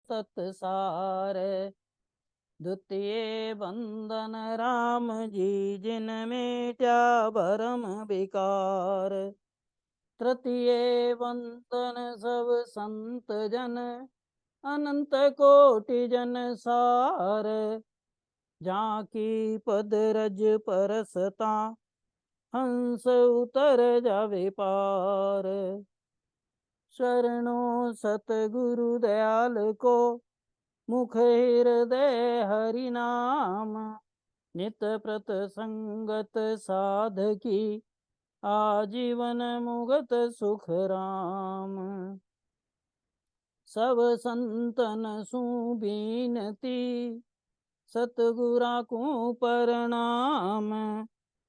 सतसार। द्वितीय वंदन राम जी जिन मेट्या भरम विकार। तृतीय वंदन सब संत जन अनंत कोटि जन सार। जाकी पद रज परसता हंस उतर जावे पार। शरणों सतगुरु दयाल को मुख हृदय हरि नाम। नित प्रत संगत साधकी आजीवन मुगत सुख राम। सब संतन सुबीनती सतगुरा को प्रणाम।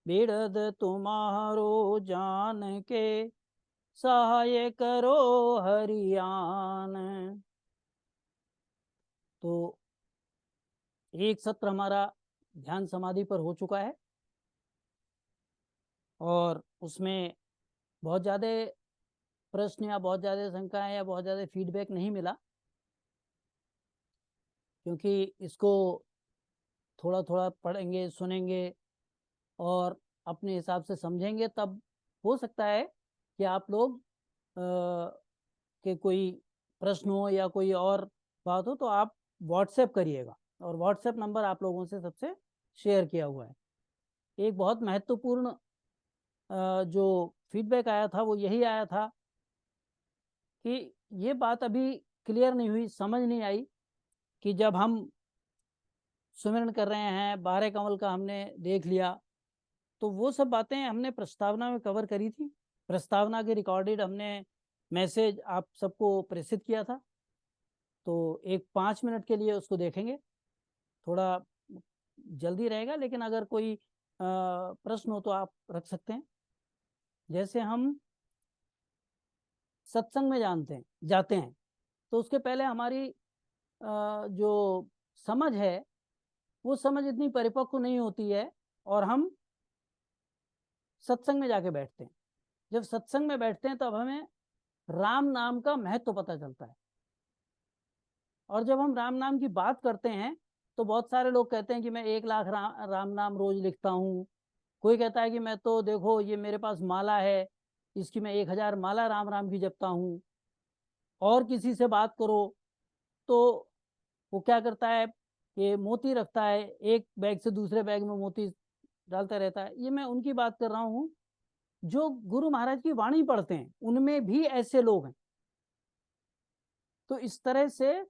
बिरद तुम्हारो जान के सहाय करो हरियान। तो एक सत्र हमारा ध्यान समाधि पर हो चुका है और उसमें बहुत ज़्यादा प्रश्न या बहुत ज़्यादा शंकाएं या बहुत ज़्यादा फीडबैक नहीं मिला, क्योंकि इसको थोड़ा थोड़ा पढ़ेंगे, सुनेंगे और अपने हिसाब से समझेंगे, तब हो सकता है कि आप लोग के कोई प्रश्न हो या कोई और बात हो तो आप व्हाट्सएप करिएगा, और व्हाट्सएप नंबर आप लोगों से सबसे शेयर किया हुआ है। एक बहुत महत्वपूर्ण जो फीडबैक आया था वो यही आया था कि ये बात अभी क्लियर नहीं हुई, समझ नहीं आई कि जब हम सुमिरन कर रहे हैं, 12 कमल का हमने देख लिया, तो वो सब बातें हमने प्रस्तावना में कवर करी थी। प्रस्तावना के रिकॉर्डेड हमने मैसेज आप सबको प्रेषित किया था, तो एक 5 मिनट के लिए उसको देखेंगे, थोड़ा जल्दी रहेगा, लेकिन अगर कोई प्रश्न हो तो आप रख सकते हैं। जैसे हम सत्संग में जाते हैं तो उसके पहले हमारी जो समझ है वो समझ इतनी परिपक्व नहीं होती है, और हम सत्संग में जाके बैठते हैं। जब सत्संग में बैठते हैं तब हमें राम नाम का महत्व पता चलता है, और जब हम राम नाम की बात करते हैं तो बहुत सारे लोग कहते हैं कि मैं 1 लाख राम नाम रोज लिखता हूँ। कोई कहता है कि मैं तो देखो ये मेरे पास माला है, इसकी मैं 1000 माला राम राम की जपता हूँ। और किसी से बात करो तो वो क्या करता है कि मोती रखता है, एक बैग से दूसरे बैग में मोती डालता रहता है। ये मैं उनकी बात कर रहा हूँ जो गुरु महाराज की वाणी पढ़ते हैं, उनमें भी ऐसे लोग हैं। तो इस तरह से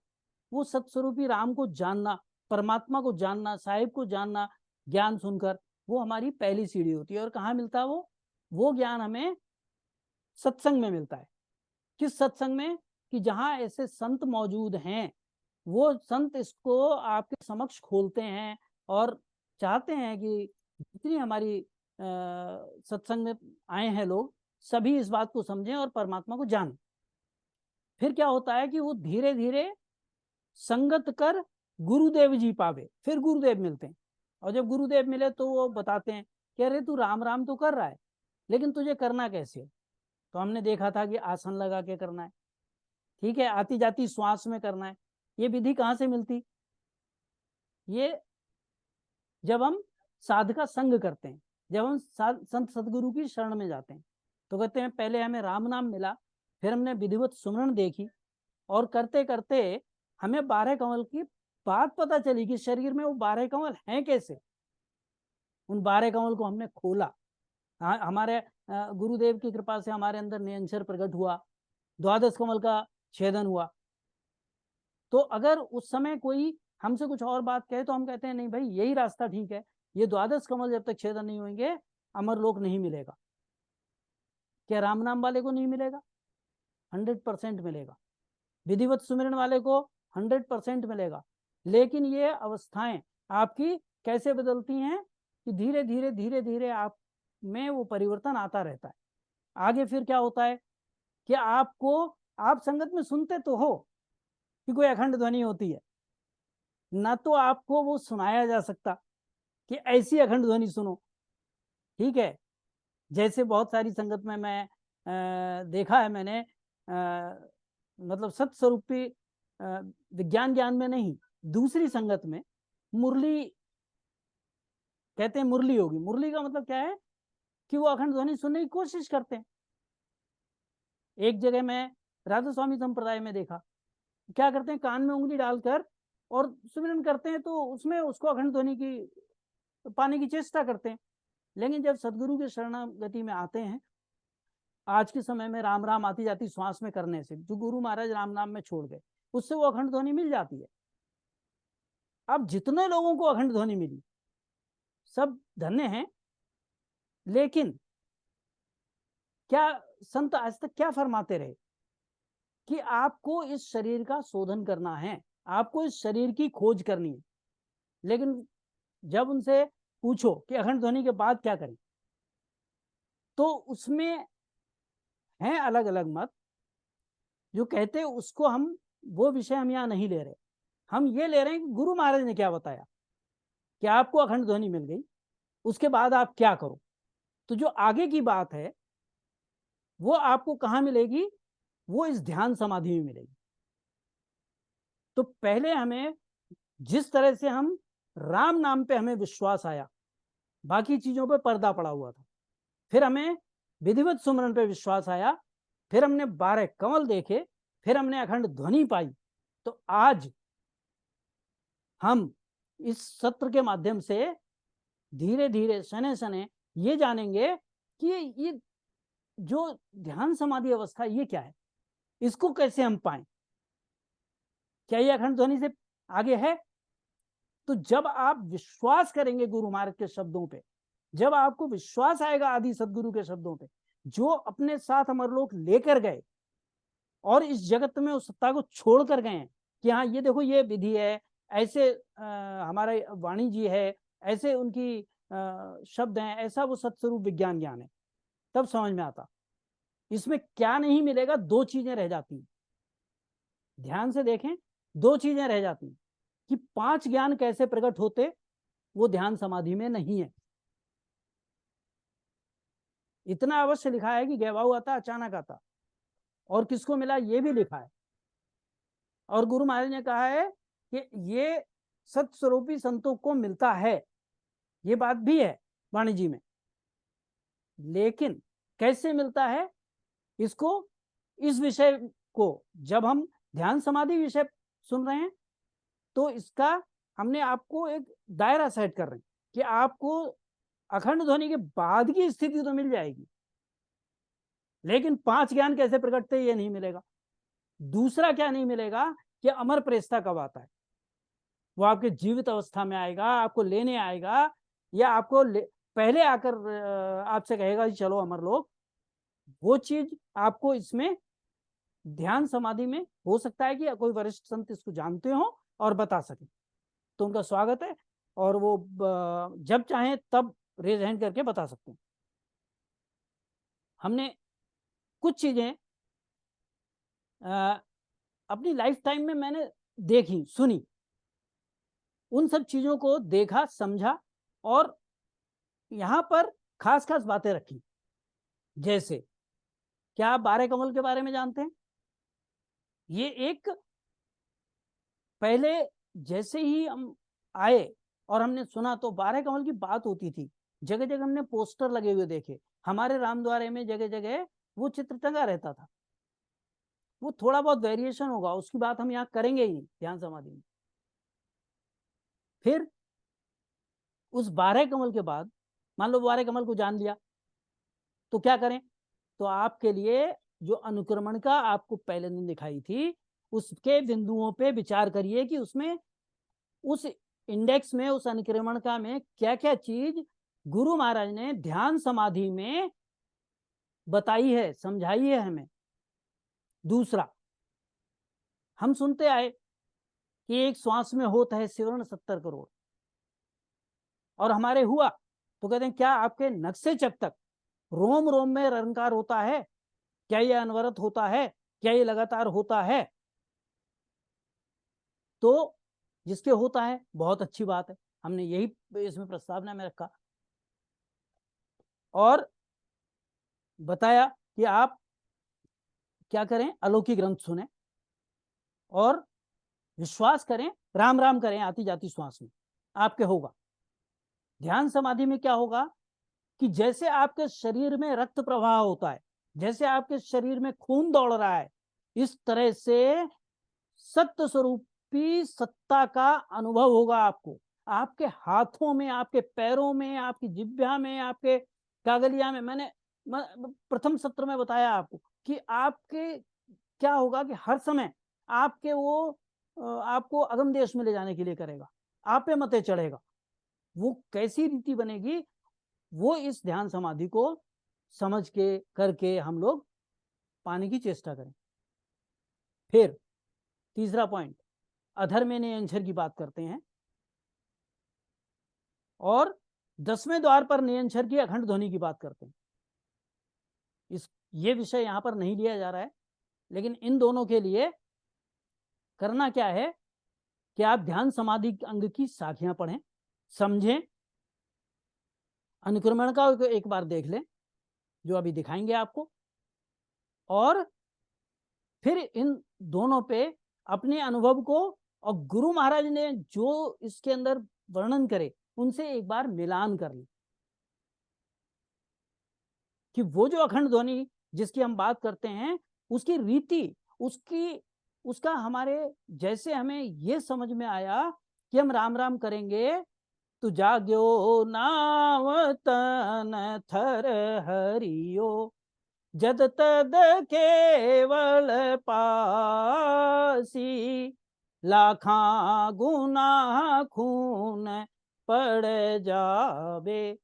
वो सत्स्वरूपी राम को जानना, परमात्मा को जानना, साहिब को जानना, ज्ञान सुनकर, वो हमारी पहली सीढ़ी होती है। और कहाँ मिलता है वो ज्ञान हमें सत्संग में मिलता है। किस सत्संग में? कि जहाँ ऐसे संत मौजूद हैं, वो संत इसको आपके समक्ष खोलते हैं और चाहते हैं कि जितनी हमारी सत्संग में आए हैं लोग, सभी इस बात को समझें और परमात्मा को जानें। फिर क्या होता है कि वो धीरे धीरे संगत कर गुरुदेव जी पावे, फिर गुरुदेव मिलते हैं। और जब गुरुदेव मिले तो वो बताते हैं कि अरे तू राम राम तो कर रहा है, लेकिन तुझे करना कैसे? तो हमने देखा था कि आसन लगा के करना है, ठीक है, आती जाती श्वास में करना है। ये विधि कहाँ से मिलती? ये जब हम साध का संग करते हैं, जब हम संत सदगुरु की शरण में जाते हैं, तो कहते हैं पहले हमें राम नाम मिला, फिर हमने विधिवत सुमरण देखी, और करते करते हमें 12 कमल की बात पता चली कि शरीर में वो 12 कमल हैं कैसे। उन 12 कमल को हमने खोला। हमारे गुरुदेव की कृपा से हमारे अंदर निरंतर प्रकट हुआ, 12 कमल का छेदन हुआ। तो अगर उस समय कोई हमसे कुछ और बात कहे तो हम कहते हैं नहीं भाई यही रास्ता ठीक है, ये 12 कमल जब तक छेदन नहीं होंगे अमरलोक नहीं मिलेगा। क्या राम नाम वाले को नहीं मिलेगा? 100% मिलेगा। विधिवत सुमिरन वाले को 100% मिलेगा। लेकिन ये अवस्थाएं आपकी कैसे बदलती हैं कि धीरे धीरे धीरे धीरे आप में वो परिवर्तन आता रहता है। आगे फिर क्या होता है कि आप संगत में सुनते तो हो कि कोई अखंड ध्वनि होती है, ना तो आपको वो सुनाया जा सकता कि ऐसी अखंड ध्वनि सुनो, ठीक है। जैसे बहुत सारी संगत में मैं देखा है मैंने, मतलब सत स्वरूपी विज्ञान ज्ञान में नहीं, दूसरी संगत में मुरली कहते हैं, मुरली होगी। मुरली का मतलब क्या है कि वो अखंड ध्वनि सुनने की कोशिश करते हैं। एक जगह मैं राधा स्वामी संप्रदाय में देखा, क्या करते हैं, कान में उंगली डालकर और सुमिरन करते हैं, तो उसमें उसको अखंड ध्वनि की पाने की चेष्टा करते हैं। लेकिन जब सदगुरु के शरणागति में आते हैं, आज के समय में राम राम आती जाती श्वास में करने से, जो गुरु महाराज राम नाम में छोड़ गए, उससे वो अखंड ध्वनि मिल जाती है। अब जितने लोगों को अखंड ध्वनि मिली सब धन्य हैं, लेकिन क्या संत आज तक क्या फरमाते रहे कि आपको इस शरीर का शोधन करना है, आपको इस शरीर की खोज करनी है। लेकिन जब उनसे पूछो कि अखंड ध्वनि के बाद क्या करें, तो उसमें हैं अलग अलग मत जो कहते हैं उसको हम, वो विषय हम यहाँ नहीं ले रहे। हम ये ले रहे हैं कि गुरु महाराज ने क्या बताया कि आपको अखंड ध्वनि मिल गई, उसके बाद आप क्या करो। तो जो आगे की बात है वो आपको कहाँ मिलेगी, वो इस ध्यान समाधि में मिलेगी। तो पहले हमें जिस तरह से हम राम नाम पे हमें विश्वास आया, बाकी चीजों पे पर्दा पड़ा हुआ था, फिर हमें विधिवत सुमरन पे विश्वास आया, फिर हमने 12 कमल देखे, फिर हमने अखंड ध्वनि पाई। तो आज हम इस सत्र के माध्यम से धीरे धीरे सने सने ये जानेंगे कि ये जो ध्यान समाधि अवस्था ये क्या है, इसको कैसे हम पाएं, क्या ये अखंड ध्वनि से आगे है। तो जब आप विश्वास करेंगे गुरु महाराज के शब्दों पे, जब आपको विश्वास आएगा आदि सदगुरु के शब्दों पे, जो अपने साथ अमरलोक लेकर गए और इस जगत में उस सत्ता को छोड़ कर गए हैं कि हाँ ये देखो ये विधि है, ऐसे हमारे वाणी जी है, ऐसे उनकी शब्द हैं, ऐसा वो सत्स्वरूप विज्ञान ज्ञान है, तब समझ में आता। इसमें क्या नहीं मिलेगा, दो चीजें रह जाती हैं, ध्यान से देखें, दो चीजें रह जाती हैं कि 5 ज्ञान कैसे प्रकट होते, वो ध्यान समाधि में नहीं है। इतना अवश्य लिखा है कि गहवाऊ आता अचानक आता, और किसको मिला ये भी लिखा है। और गुरु महाराज ने कहा है कि ये सत्स्वरूपी संतों को मिलता है, ये बात भी है वाणी जी में। लेकिन कैसे मिलता है इसको, इस विषय को जब हम ध्यान समाधि विषय सुन रहे हैं तो इसका हमने आपको एक दायरा सेट कर रहे हैं कि आपको अखंड ध्वनि के बाद की स्थिति तो मिल जाएगी, लेकिन 5 ज्ञान कैसे प्रकटते ये नहीं मिलेगा। दूसरा क्या नहीं मिलेगा कि अमर प्रेस्ता कब आता है, वो आपके जीवित अवस्था में आएगा, आपको लेने आएगा, या आपको पहले आकर आपसे कहेगा कि चलो अमर लोग। वो चीज आपको इसमें ध्यान समाधि में हो सकता है कि कोई वरिष्ठ संत इसको जानते हो और बता सके, तो उनका स्वागत है, और वो जब चाहें तब रेज हैंड करके बता सकते हैं। हमने कुछ चीजें अपनी लाइफ टाइम में मैंने देखी सुनी, उन सब चीजों को देखा समझा और यहां पर खास खास बातें रखी। जैसे क्या आप 12 कमल के बारे में जानते हैं? ये एक पहले जैसे ही हम आए और हमने सुना तो 12 कमल की बात होती थी, जगह जगह हमने पोस्टर लगे हुए देखे, हमारे रामद्वारे में जगह जगह वो चित्र टंगा रहता था। वो थोड़ा बहुत वेरिएशन होगा, उसकी बात हम यहाँ करेंगे ही ध्यान समाधि में। फिर उस 12 कमल के बाद मान लो 12 कमल को जान लिया तो क्या करें, तो आपके लिए जो अनुक्रमण का आपको पहले दिन दिखाई थी उसके बिंदुओं पे विचार करिए कि उसमें उस इंडेक्स में, उस अनुक्रमण का में क्या क्या चीज गुरु महाराज ने ध्यान समाधि में बताई है, समझाई है हमें। दूसरा, हम सुनते आए कि एक श्वास में होता है सिवर्ण 70 करोड़, और हमारे हुआ तो कहते हैं क्या आपके नक्शे चक तक रोम रोम में रंकार होता है, क्या ये अनवरत होता है, क्या ये लगातार होता है? तो जिसके होता है बहुत अच्छी बात है, हमने यही इसमें प्रस्तावना में रखा और बताया कि आप क्या करें, अलौकिक ग्रंथ सुने और विश्वास करें, राम राम करें आती जाती श्वास में, आपके होगा। ध्यान समाधि में क्या होगा कि जैसे आपके शरीर में रक्त प्रवाह होता है, जैसे आपके शरीर में खून दौड़ रहा है, इस तरह से सत्य स्वरूपी सत्ता का अनुभव होगा आपको। आपके हाथों में, आपके पैरों में, आपकी जिह्वा में, आपके कागलिया में। मैंने प्रथम सत्र में बताया आपको कि आपके क्या होगा कि हर समय आपके वो आपको अगम देश में ले जाने के लिए करेगा, आप पे मते चढ़ेगा। वो कैसी रीति बनेगी, वो इस ध्यान समाधि को समझ के करके हम लोग पाने की चेष्टा करें। फिर तीसरा पॉइंट, अधर्म नियंत्रण की बात करते हैं, और 10वें द्वार पर नियंत्रण की अखंड ध्वनि की बात करते हैं। ये विषय यहां पर नहीं लिया जा रहा है, लेकिन इन दोनों के लिए करना क्या है कि आप ध्यान समाधि अंग की साखियां पढ़ें, समझें, अनुक्रमण का एक बार देख लें जो अभी दिखाएंगे आपको, और फिर इन दोनों पे अपने अनुभव को और गुरु महाराज ने जो इसके अंदर वर्णन करे उनसे एक बार मिलान कर लें कि वो जो अखंड ध्वनि जिसकी हम बात करते हैं उसकी रीति, उसका हमारे जैसे हमें ये समझ में आया कि हम राम राम करेंगे तो जाग्यो नाम तन थर हरियो, जद तद केवल पासी, लाखा गुना खून पड़ जावे,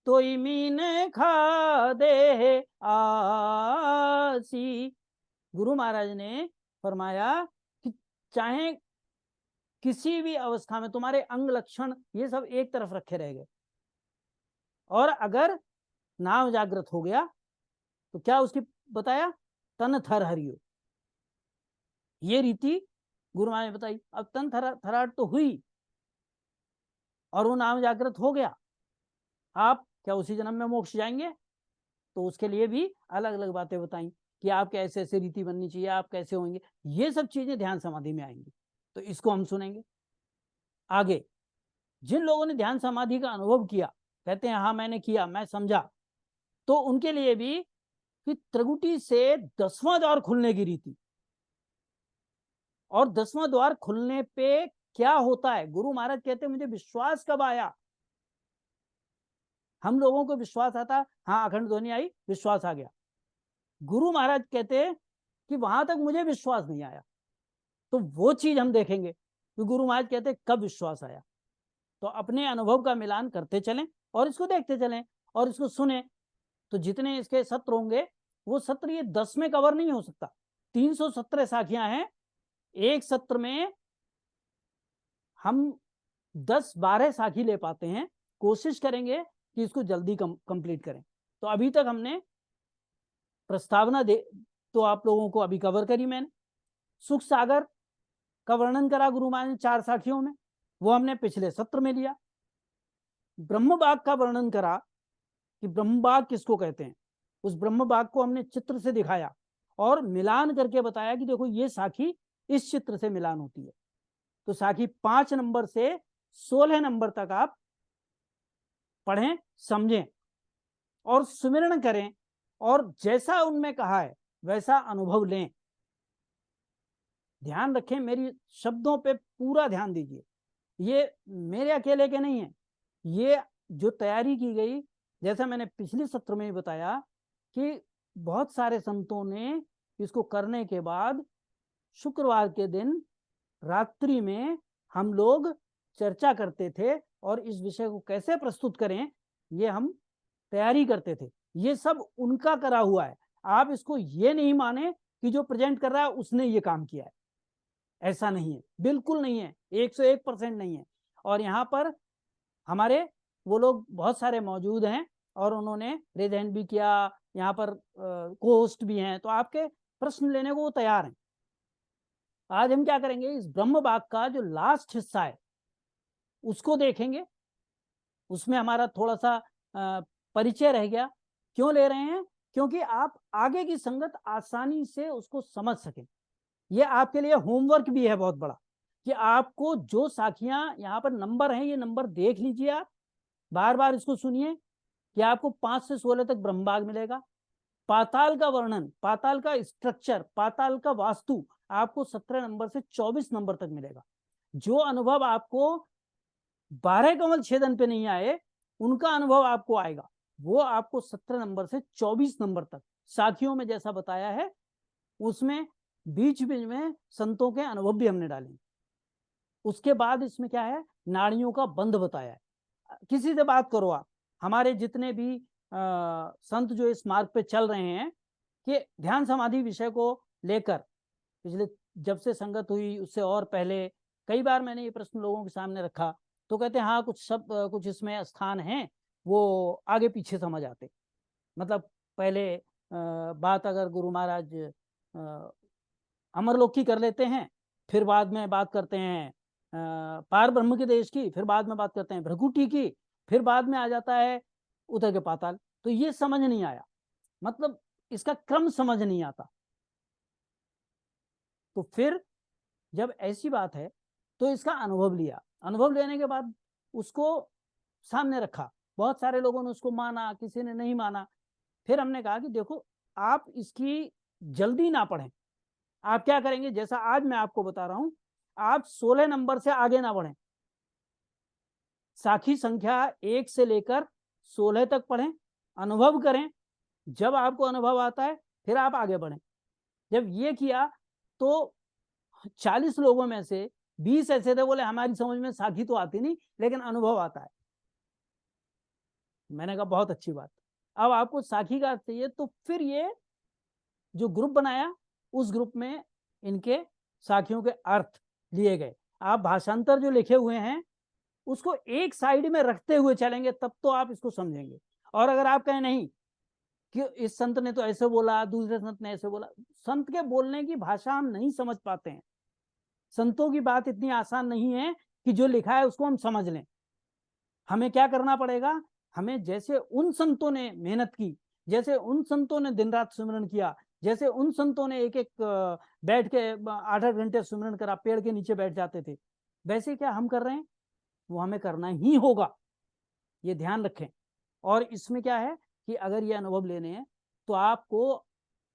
तोई मीन खा दे आसी। गुरु महाराज ने फरमाया कि चाहे किसी भी अवस्था में तुम्हारे अंग लक्षण ये सब एक तरफ रखे रह गए, और अगर नाम जागृत हो गया तो क्या उसकी बताया, तन थर हरियो, ये रीति गुरु महाराज ने बताई। अब तन थराट तो हुई और वो नाम जागृत हो गया, आप क्या उसी जन्म में मोक्ष जाएंगे? तो उसके लिए भी अलग अलग बातें बताई कि आप कैसे ऐसे रीति बननी चाहिए, आप कैसे होंगे, ये सब चीजें ध्यान समाधि में आएंगी। तो इसको हम सुनेंगे आगे। जिन लोगों ने ध्यान समाधि का अनुभव किया, कहते हैं हाँ मैंने किया, मैं समझा, तो उनके लिए भी कि त्रिगुटी से 10वां द्वार खुलने की रीति, और 10वां द्वार खुलने पे क्या होता है, गुरु महाराज कहते हैं मुझे विश्वास कब आया। हम लोगों को विश्वास आता, हाँ अखंड ध्वनि आई, विश्वास आ गया। गुरु महाराज कहते हैं कि वहां तक मुझे विश्वास नहीं आया। तो वो चीज हम देखेंगे कि गुरु महाराज कहते हैं कब विश्वास आया। तो अपने अनुभव का मिलान करते चलें और इसको देखते चलें और इसको सुने। तो जितने इसके सत्र होंगे वो सत्र ये 10 में कवर नहीं हो सकता। 317 साखियां हैं, एक सत्र में हम 10-12 साखी ले पाते हैं। कोशिश करेंगे कि इसको जल्दी कंप्लीट करें। तो अभी तक हमने प्रस्तावना दे तो आप लोगों को अभी कवर करी मैंने। सुख सागर का वर्णन करा गुरु महाराज ने 4 साखियों में, वो हमने पिछले सत्र में लिया। ब्रह्म बाग का वर्णन करा कि ब्रह्म बाग किसको कहते हैं, उस ब्रह्म बाग को हमने चित्र से दिखाया और मिलान करके बताया कि देखो ये साखी इस चित्र से मिलान होती है। तो साखी 5 नंबर से 16 नंबर तक आप पढ़ें, समझें और सुमिरण करें, और जैसा उनमें कहा है वैसा अनुभव लें। ध्यान रखें, मेरी शब्दों पे पूरा ध्यान दीजिए, ये मेरे अकेले के नहीं है। ये जो तैयारी की गई, जैसा मैंने पिछले सत्र में ही बताया कि बहुत सारे संतों ने इसको करने के बाद शुक्रवार के दिन रात्रि में हम लोग चर्चा करते थे और इस विषय को कैसे प्रस्तुत करें ये हम तैयारी करते थे। ये सब उनका करा हुआ है। आप इसको ये नहीं माने कि जो प्रेजेंट कर रहा है उसने ये काम किया है, ऐसा नहीं है, बिल्कुल नहीं है, 101% नहीं है। और यहाँ पर हमारे वो लोग बहुत सारे मौजूद हैं और उन्होंने रेज हैंड भी किया, यहाँ पर को होस्ट भी हैं, तो आपके प्रश्न लेने को वो तैयार हैं। आज हम क्या करेंगे, इस ब्रह्म बाग का जो लास्ट हिस्सा है उसको देखेंगे। उसमें हमारा थोड़ा सा परिचय रह गया। क्यों ले रहे हैं? क्योंकि आप आगे की संगत आसानी से उसको समझ सकें। ये आपके लिए होमवर्क भी है बहुत बड़ा कि आपको जो साखियां यहाँ पर नंबर हैं, ये नंबर देख लीजिए, आप बार बार इसको सुनिए कि आपको 5 से 16 तक ब्रह्मभाग मिलेगा। पाताल का वर्णन, पाताल का स्ट्रक्चर, पाताल का वास्तु आपको 17 नंबर से 24 नंबर तक मिलेगा। जो अनुभव आपको 12 कमल छेदन पे नहीं आए, उनका अनुभव आपको आएगा, वो आपको 17 नंबर से 24 नंबर तक साखियों में जैसा बताया है, उसमें बीच बीच में संतों के अनुभव भी हमने डाले। उसके बाद इसमें क्या है, नाड़ियों का बंध बताया है। किसी से बात करो आप, हमारे जितने भी संत जो इस मार्ग पे चल रहे हैं कि ध्यान समाधि विषय को लेकर, पिछले जब से संगत हुई उससे और पहले कई बार मैंने ये प्रश्न लोगों के सामने रखा, तो कहते हैं हाँ कुछ इसमें स्थान हैं वो आगे पीछे समझ आते। मतलब पहले बात अगर गुरु महाराज अमरलोक की कर लेते हैं, फिर बाद में बात करते हैं पार ब्रह्म के देश की, फिर बाद में बात करते हैं भ्रकुटी की, फिर बाद में आ जाता है उतर के पाताल। तो ये समझ नहीं आया, मतलब इसका क्रम समझ नहीं आता। तो फिर जब ऐसी बात है तो इसका अनुभव लिया, अनुभव लेने के बाद उसको सामने रखा, बहुत सारे लोगों ने उसको माना, किसी ने नहीं माना। फिर हमने कहा कि देखो आप इसकी जल्दी ना पढ़ें, आप क्या करेंगे, जैसा आज मैं आपको बता रहा हूं, आप 16 नंबर से आगे ना बढ़ें, साखी संख्या 1 से लेकर 16 तक पढ़ें, अनुभव करें, जब आपको अनुभव आता है फिर आप आगे बढ़ें। जब ये किया तो 40 लोगों में से 20 ऐसे थे बोले हमारी समझ में साखी तो आती नहीं लेकिन अनुभव आता है। मैंने कहा बहुत अच्छी बात, अब आपको साखी का चाहिए, तो फिर ये जो ग्रुप बनाया उस ग्रुप में इनके साखियों के अर्थ लिए गए। आप भाषांतर जो लिखे हुए हैं उसको एक साइड में रखते हुए चलेंगे तब तो आप इसको समझेंगे। और अगर आप कहें नहीं कि इस संत ने तो ऐसे बोला, दूसरे संत ने ऐसे बोला, संत के बोलने की भाषा हम नहीं समझ पाते हैं। संतों की बात इतनी आसान नहीं है कि जो लिखा है उसको हम समझ लें। हमें क्या करना पड़ेगा, हमें जैसे उन संतों ने मेहनत की, जैसे उन संतों ने दिन रात सुमिरन किया, जैसे उन संतों ने एक एक बैठ के 8-8 घंटे सुमिरन करा, पेड़ के नीचे बैठ जाते थे, वैसे क्या हम कर रहे हैं, वो हमें करना ही होगा, ये ध्यान रखें। और इसमें क्या है कि अगर ये अनुभव लेने हैं तो आपको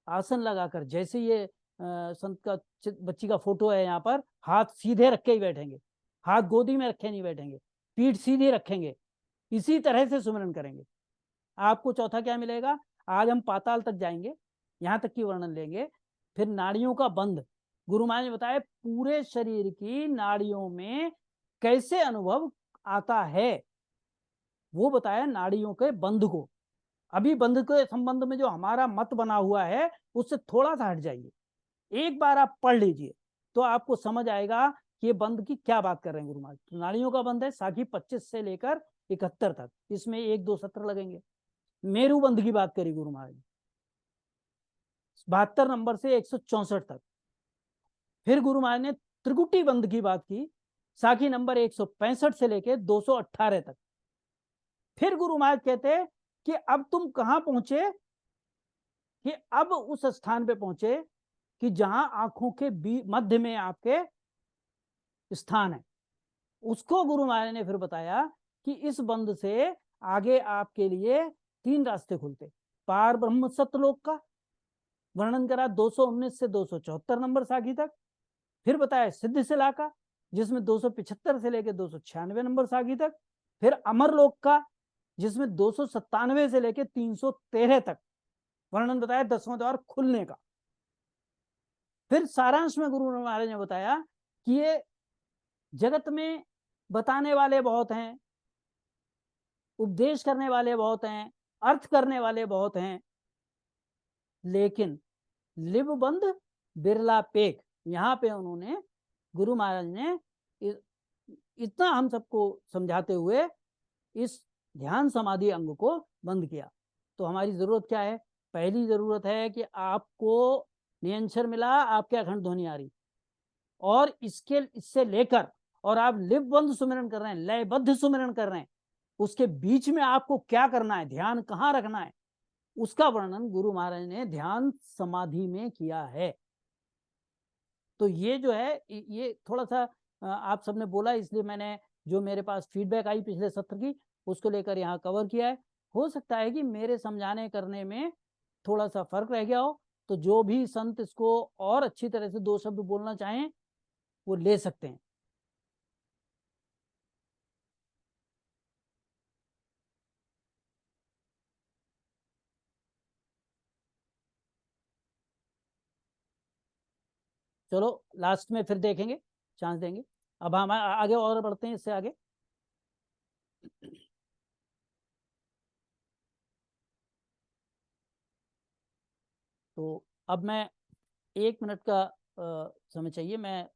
आसन लगाकर, जैसे ये संत का बच्ची का फोटो है यहाँ पर, हाथ सीधे रख के ही बैठेंगे, हाथ गोदी में रखे नहीं बैठेंगे, पीठ सीधी रखेंगे, इसी तरह से सुमिरन करेंगे। आपको चौथा क्या मिलेगा, आज हम पाताल तक जाएंगे, यहाँ तक की वर्णन लेंगे। फिर नाड़ियों का बंध, गुरु महाराज ने बताया पूरे शरीर की नाड़ियों में कैसे अनुभव आता है, वो बताया नाड़ियों के बंध को। अभी बंध के संबंध में जो हमारा मत बना हुआ है उससे थोड़ा सा हट जाइए, एक बार आप पढ़ लीजिए तो आपको समझ आएगा कि ये बंध की क्या बात कर रहे हैं गुरु महाराज। तो नाड़ियों का बंध है साखी 25 से लेकर 71 तक, इसमें 1-2 सत्र लगेंगे। मेरू बंध की बात करी गुरु महाराज 72 नंबर से 164 तक। फिर गुरु महाराज ने त्रिकुटी बंध की बात की, साखी नंबर 165 से लेकर 218 तक। फिर गुरु महाराज कहते कि अब तुम कहां पहुंचे, कि अब उस स्थान पे पहुंचे कि जहां आंखों के मध्य में आपके स्थान है। उसको गुरु महाराज ने फिर बताया कि इस बंध से आगे आपके लिए 3 रास्ते खुलते। पार ब्रह्म सत्यलोक का वर्णन करा 219 से 274 नंबर साखी तक। फिर बताया सिद्ध शिला का जिसमें 275 से लेकर 296 नंबर साखी तक। फिर अमरलोक का जिसमें 297 से लेकर 313 तक वर्णन बताया 10वां द्वार खुलने का। फिर सारांश में गुरु महाराज ने बताया कि ये जगत में बताने वाले बहुत हैं, उपदेश करने वाले बहुत हैं, अर्थ करने वाले बहुत हैं, लेकिन लिव बंद बिरला पेक, यहां पे उन्होंने गुरु महाराज ने इतना हम सबको समझाते हुए इस ध्यान समाधि अंग को बंद किया। तो हमारी जरूरत क्या है, पहली जरूरत है कि आपको नियंत्रण मिला, आपके अखंड ध्वनि आ रही, और इससे लेकर और आप लिव बंद सुमिरन कर रहे हैं, लयबद्ध सुमिरन कर रहे हैं, उसके बीच में आपको क्या करना है, ध्यान कहां रखना है, उसका वर्णन गुरु महाराज ने ध्यान समाधि में किया है। तो ये जो है ये थोड़ा सा आप सबने बोला, इसलिए मैंने जो मेरे पास फीडबैक आई पिछले सत्र की उसको लेकर यहाँ कवर किया है। हो सकता है कि मेरे समझाने करने में थोड़ा सा फर्क रह गया हो, तो जो भी संत इसको और अच्छी तरह से 2 शब्द बोलना चाहें वो ले सकते हैं। चलो लास्ट में फिर देखेंगे, चांस देंगे। अब हम आगे और बढ़ते हैं, इससे आगे। तो अब मैं 1 मिनट का समय चाहिए, मैं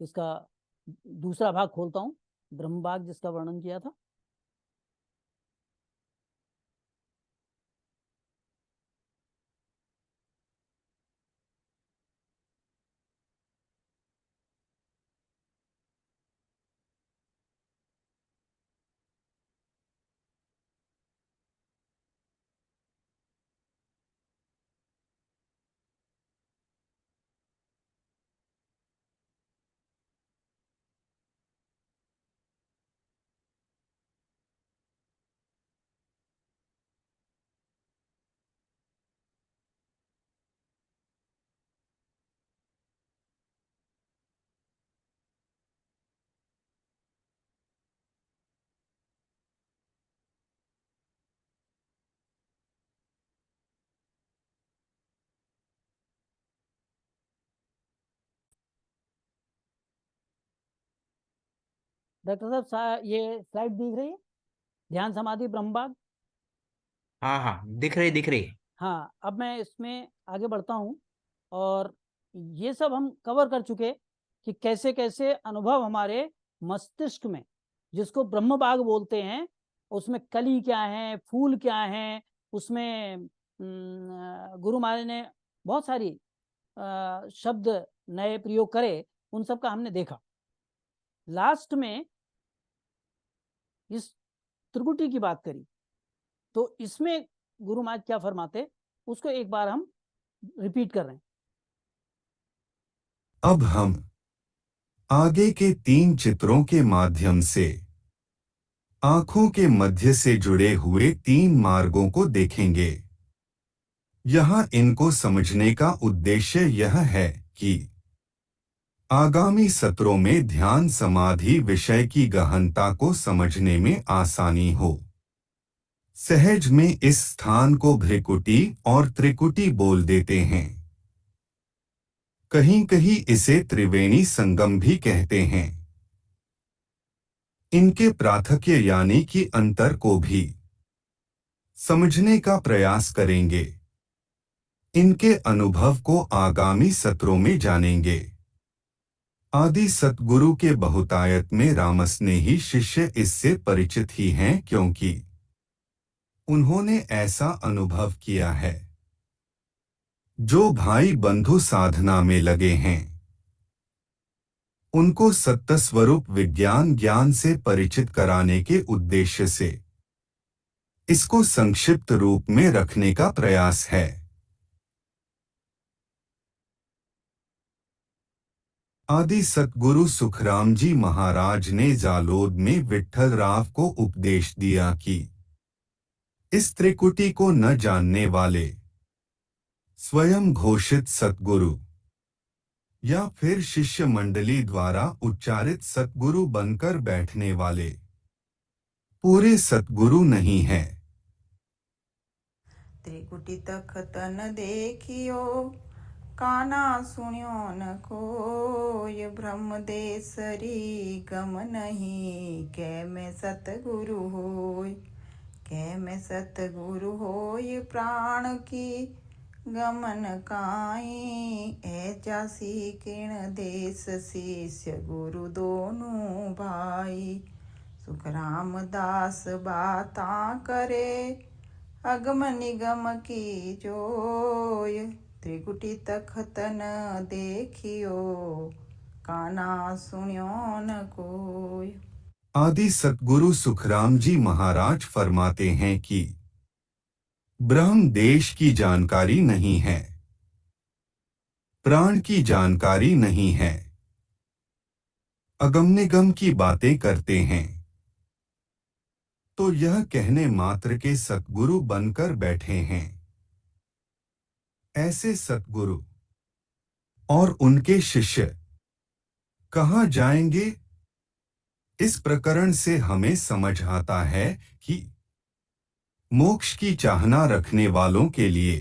इसका दूसरा भाग खोलता हूँ, ब्रह्म भाग जिसका वर्णन किया था। डॉक्टर साहब, ये स्लाइड दिख रही है, ध्यान समाधि ब्रह्म भाग। हाँ हाँ, दिख रही दिख रही। हाँ, अब मैं इसमें आगे बढ़ता हूँ, और ये सब हम कवर कर चुके कि कैसे कैसे अनुभव हमारे मस्तिष्क में, जिसको ब्रह्म बाग बोलते हैं, उसमें कली क्या है, फूल क्या है, उसमें गुरु महाराज ने बहुत सारी शब्द नए प्रयोग करे, उन सब का हमने देखा। लास्ट में इस त्रिकुटी की बात करी, तो इसमें गुरु महाराज क्या फरमाते उसको एक बार हम रिपीट कर रहे हैं। अब हम आगे के 3 चित्रों के माध्यम से आंखों के मध्य से जुड़े हुए 3 मार्गों को देखेंगे। यहाँ इनको समझने का उद्देश्य यह है कि आगामी सत्रों में ध्यान समाधि विषय की गहनता को समझने में आसानी हो। सहज में इस स्थान को भ्रिकुटी और त्रिकुटी बोल देते हैं। कहीं कहीं इसे त्रिवेणी संगम भी कहते हैं। इनके प्राथक्य यानी कि अंतर को भी समझने का प्रयास करेंगे। इनके अनुभव को आगामी सत्रों में जानेंगे। आदि सतगुरु के बहुतायत में रामस्नेही शिष्य इससे परिचित ही हैं, क्योंकि उन्होंने ऐसा अनुभव किया है। जो भाई बंधु साधना में लगे हैं, उनको सत्य स्वरूप विज्ञान ज्ञान से परिचित कराने के उद्देश्य से इसको संक्षिप्त रूप में रखने का प्रयास है। आदि सतगुरु सुखराम जी महाराज ने जालोद में विट्ठल राव को उपदेश दिया कि इस त्रिकुटी को न जानने वाले स्वयं घोषित सतगुरु या फिर शिष्य मंडली द्वारा उच्चारित सतगुरु बनकर बैठने वाले पूरे सतगुरु नहीं है। त्रिकुटी तखत न देखियो, काना सुनियो न कोय, ब्रह्म देसरी गम नहीं, कै में सतगुरु होय, कै में सतगुरु होय, प्राण की गमन काई, ऐचासी किण देश शिष्य गुरु दोनों भाई, सुखराम दास बाता करे, अगम निगम की जोय, त्रिकुटी तखत न देखियो, काना सुनियो न कोय। आदि सतगुरु सुखराम जी महाराज फरमाते हैं कि ब्रह्म देश की जानकारी नहीं है, प्राण की जानकारी नहीं है, अगम निगम की बातें करते हैं तो यह कहने मात्र के सतगुरु बनकर बैठे हैं। ऐसे सतगुरु और उनके शिष्य कहाँ जाएंगे? इस प्रकरण से हमें समझ आता है कि मोक्ष की चाहना रखने वालों के लिए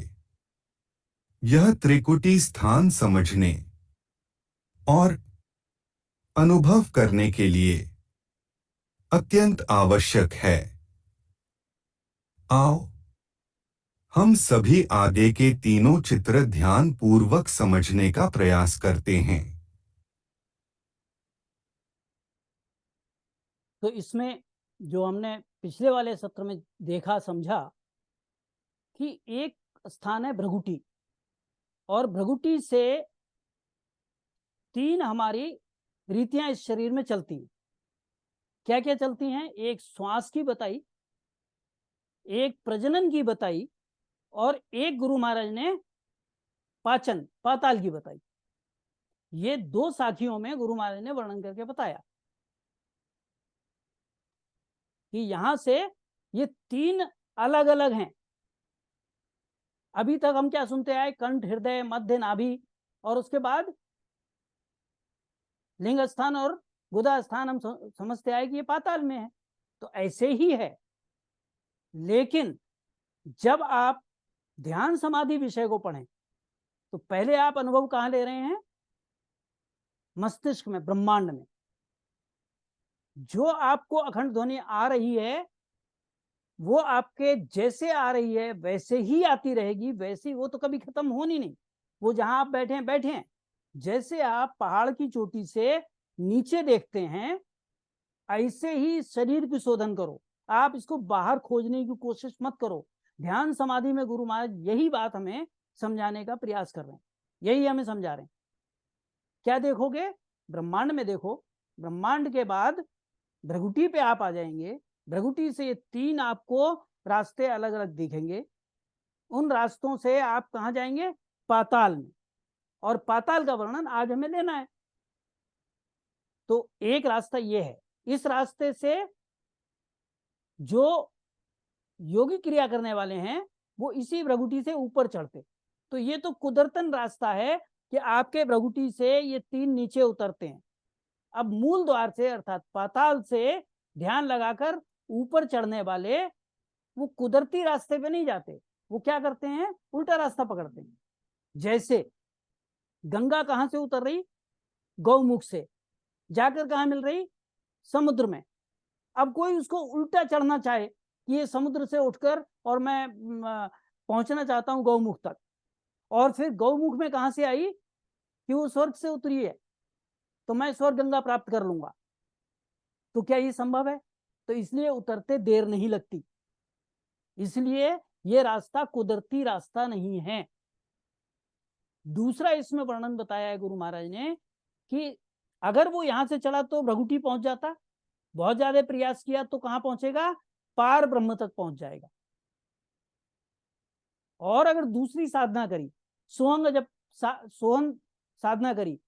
यह त्रिकुटी स्थान समझने और अनुभव करने के लिए अत्यंत आवश्यक है। आओ हम सभी आगे के तीनों चित्र ध्यान पूर्वक समझने का प्रयास करते हैं। तो इसमें जो हमने पिछले वाले सत्र में देखा समझा कि एक स्थान है भृगुटी, और भृगुटी से 3 हमारी रीतियां इस शरीर में चलती हैं। क्या क्या चलती हैं? एक श्वास की बताई, एक प्रजनन की बताई, और एक गुरु महाराज ने पाचन पाताल की बताई। ये 2 साखियों में गुरु महाराज ने वर्णन करके बताया कि यहां से ये 3 अलग अलग हैं। अभी तक हम क्या सुनते आए? कंठ, हृदय, मध्य, नाभि, और उसके बाद लिंग स्थान और गुदा स्थान हम समझते आए कि ये पाताल में है। तो ऐसे ही है, लेकिन जब आप ध्यान समाधि विषय को पढ़ें तो पहले आप अनुभव कहां ले रहे हैं? मस्तिष्क में, ब्रह्मांड में। जो आपको अखंड ध्वनि आ रही है वो आपके जैसे आ रही है वैसे ही आती रहेगी, वैसे वो तो कभी खत्म होनी नहीं। वो जहां आप बैठे हैं बैठे हैं। जैसे आप पहाड़ की चोटी से नीचे देखते हैं ऐसे ही शरीर की शोधन करो। आप इसको बाहर खोजने की कोशिश मत करो। ध्यान समाधि में गुरु महाराज यही बात हमें समझाने का प्रयास कर रहे हैं, यही हमें समझा रहे हैं। क्या देखोगे? ब्रह्मांड में देखो। ब्रह्मांड के बाद भृगुटी पे आप आ जाएंगे। भृगुटी से ये 3 आपको रास्ते अलग अलग दिखेंगे। उन रास्तों से आप कहां जाएंगे? पाताल में। और पाताल का वर्णन आज हमें लेना है। तो एक रास्ता ये है। इस रास्ते से जो योगी क्रिया करने वाले हैं वो इसी भृगुटी से ऊपर चढ़ते। तो ये तो कुदरतन रास्ता है कि आपके भृगुटी से ये 3 नीचे उतरते हैं। अब मूल द्वार से अर्थात पाताल से ध्यान लगाकर ऊपर चढ़ने वाले वो कुदरती रास्ते पे नहीं जाते। वो क्या करते हैं? उल्टा रास्ता पकड़ते हैं। जैसे गंगा कहां से उतर रही? गौमुख से जाकर कहां मिल रही? समुद्र में। अब कोई उसको उल्टा चढ़ना चाहे कि ये समुद्र से उठकर और मैं पहुंचना चाहता हूं गौमुख तक, और फिर गौमुख में कहां से आई कि वो स्वर्ग से उतरी है तो मैं स्वर्ग गंगा प्राप्त कर लूंगा। तो क्या ये संभव है? तो इसलिए उतरते देर नहीं लगती। इसलिए ये रास्ता कुदरती रास्ता नहीं है। दूसरा इसमें वर्णन बताया है गुरु महाराज ने कि अगर वो यहां से चला तो भृगुटी पहुंच जाता, बहुत ज्यादा प्रयास किया तो कहां पहुंचेगा? पार ब्रह्म तक पहुंच जाएगा। और अगर दूसरी साधना करी, सोहम साधना करी,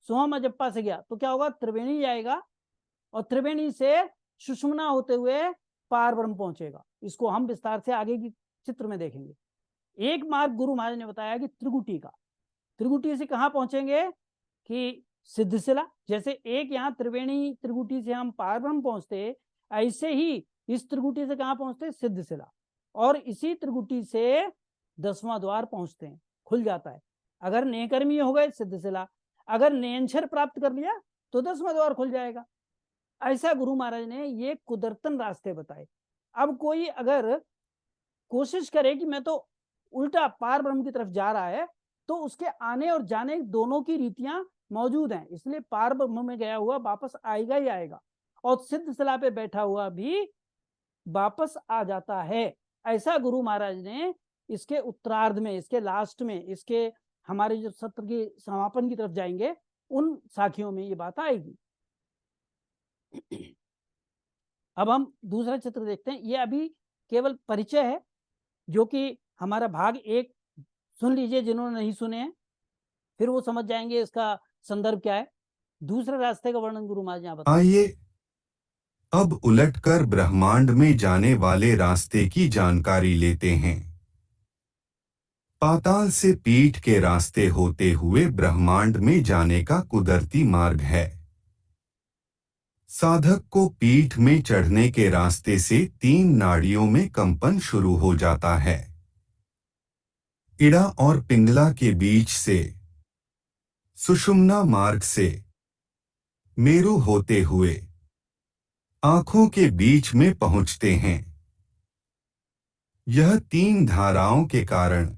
सोहम अजप्पा से गया तो क्या होगा? त्रिवेणी जाएगा, और त्रिवेणी से सुषुम्ना होते हुए पार ब्रह्म पहुंचेगा। इसको हम विस्तार से आगे की चित्र में देखेंगे। एक मार्ग गुरु महाराज ने बताया कि त्रिकुटी का। त्रिकुटी से कहां पहुंचेंगे? कि सिद्धशिला। जैसे एक यहाँ त्रिवेणी त्रिकुटी से हम पार ब्रह्म पहुंचते, ऐसे ही इस त्रिकुटी से कहां पहुंचते? सिद्धशिला। और इसी त्रिकुटी से 10वां द्वार पहुंचते हैं, खुल जाता है। अगर नेकर्मी हो गए सिद्धशिला, अगर नयनछर प्राप्त कर लिया तो 10वां द्वार खुल जाएगा। ऐसा गुरु महाराज ने ये कुदरतन रास्ते बताए। अब कोई अगर कोशिश करे कि मैं तो उल्टा पार ब्रह्म की तरफ जा रहा है तो उसके आने और जाने दोनों की रीतियां मौजूद हैं। इसलिए पार ब्रह्म में गया हुआ वापस आएगा ही आएगा, और सिद्धशिला पे बैठा हुआ भी वापस आ जाता है। ऐसा गुरु महाराज ने इसके उत्तरार्ध में, इसके लास्ट में, इसके हमारे जो सत्र के समापन की तरफ जाएंगे उन साखियों में ये बात आएगी। अब हम दूसरा चित्र देखते हैं। ये अभी केवल परिचय है, जो कि हमारा भाग 1 सुन लीजिए जिन्होंने नहीं सुने हैं, फिर वो समझ जाएंगे इसका संदर्भ क्या है। दूसरे रास्ते का वर्णन गुरु महाराज यहाँ बता। आइए अब उलटकर ब्रह्मांड में जाने वाले रास्ते की जानकारी लेते हैं। पाताल से पीठ के रास्ते होते हुए ब्रह्मांड में जाने का कुदरती मार्ग है। साधक को पीठ में चढ़ने के रास्ते से 3 नाड़ियों में कंपन शुरू हो जाता है। इड़ा और पिंगला के बीच से, सुषुम्ना मार्ग से, मेरु होते हुए आंखों के बीच में पहुंचते हैं। यह 3 धाराओं के कारण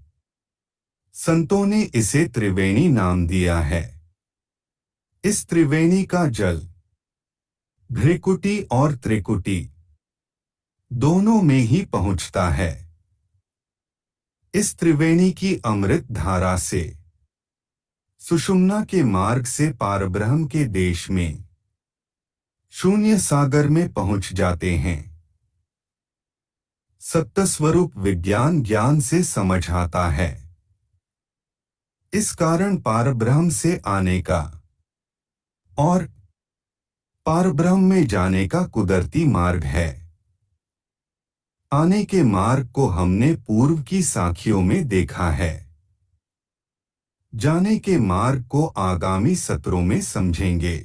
संतों ने इसे त्रिवेणी नाम दिया है। इस त्रिवेणी का जल भृकुटी और त्रिकुटी दोनों में ही पहुंचता है। इस त्रिवेणी की अमृत धारा से सुषुम्ना के मार्ग से पारब्रह्म के देश में शून्य सागर में पहुंच जाते हैं। सत्स्वरूप विज्ञान ज्ञान से समझ आता है। इस कारण पारब्रह्म से आने का और पारब्रह्म में जाने का कुदरती मार्ग है। आने के मार्ग को हमने पूर्व की साखियों में देखा है। जाने के मार्ग को आगामी सत्रों में समझेंगे।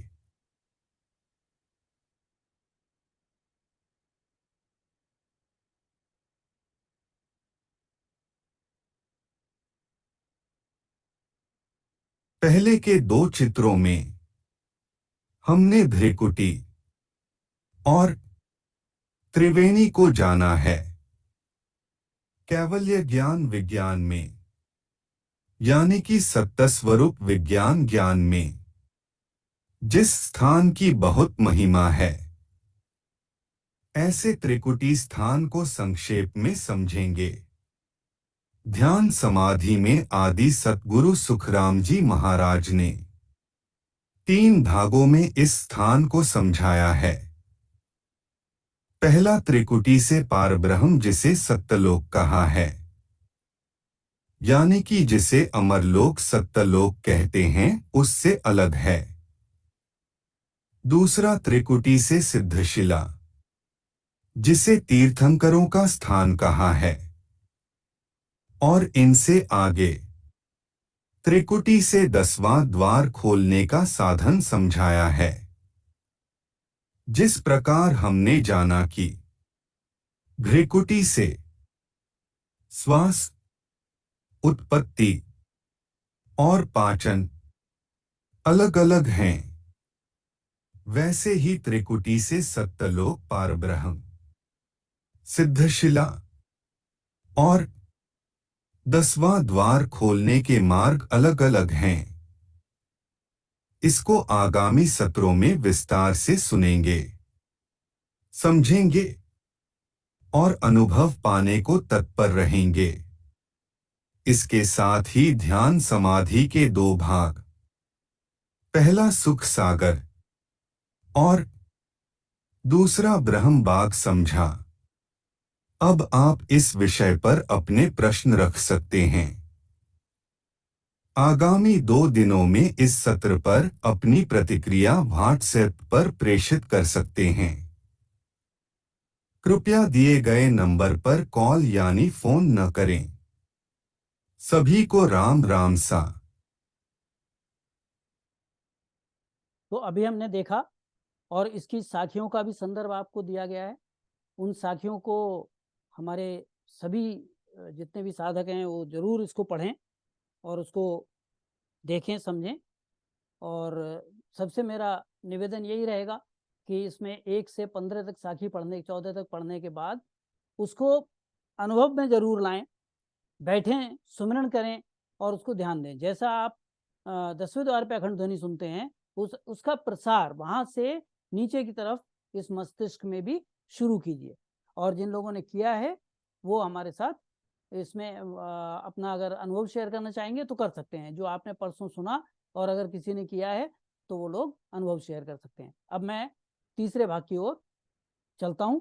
पहले के 2 चित्रों में हमने भृकुटी और त्रिवेणी को जाना है। कैवल्य ज्ञान विज्ञान में, यानी कि सत्स्वरूप विज्ञान ज्ञान में जिस स्थान की बहुत महिमा है, ऐसे त्रिकुटी स्थान को संक्षेप में समझेंगे। ध्यान समाधि में आदि सतगुरु सुखराम जी महाराज ने 3 भागों में इस स्थान को समझाया है। पहला त्रिकुटी से पारब्रह्म जिसे सत्यलोक कहा है, यानी कि जिसे अमरलोक सत्यलोक कहते हैं, उससे अलग है। दूसरा त्रिकुटी से सिद्धशिला, जिसे तीर्थंकरों का स्थान कहा है, और इनसे आगे त्रिकुटी से 10वां द्वार खोलने का साधन समझाया है। जिस प्रकार हमने जाना कि भृकुटी से श्वास, उत्पत्ति और पाचन अलग अलग हैं, वैसे ही त्रिकुटी से सत्यलोक पारब्रह्म, सिद्धशिला और 10वां द्वार खोलने के मार्ग अलग अलग हैं। इसको आगामी सत्रों में विस्तार से सुनेंगे, समझेंगे और अनुभव पाने को तत्पर रहेंगे। इसके साथ ही ध्यान समाधि के 2 भाग, पहला सुख सागर और दूसरा ब्रह्म बाग समझा। अब आप इस विषय पर अपने प्रश्न रख सकते हैं। आगामी 2 दिनों में इस सत्र पर अपनी प्रतिक्रिया व्हाट्सएप पर प्रेषित कर सकते हैं। कृपया दिए गए नंबर पर कॉल यानी फोन न करें। सभी को राम राम सा। तो अभी हमने देखा और इसकी साखियों का भी संदर्भ आपको दिया गया है। उन साखियों को हमारे सभी जितने भी साधक हैं वो जरूर इसको पढ़ें और उसको देखें, समझें। और सबसे मेरा निवेदन यही रहेगा कि इसमें 1 से 15 तक साखी पढ़ने, 14 तक पढ़ने के बाद उसको अनुभव में जरूर लाएं, बैठें, सुमिरन करें और उसको ध्यान दें। जैसा आप 10वें द्वार पे अखंड ध्वनि सुनते हैं, उसका प्रसार वहां से नीचे की तरफ इस मस्तिष्क में भी शुरू कीजिए। और जिन लोगों ने किया है वो हमारे साथ इसमें अपना अगर अनुभव शेयर करना चाहेंगे तो कर सकते हैं। जो आपने परसों सुना और अगर किसी ने किया है तो वो लोग अनुभव शेयर कर सकते हैं। अब मैं तीसरे भाग की ओर चलता हूं।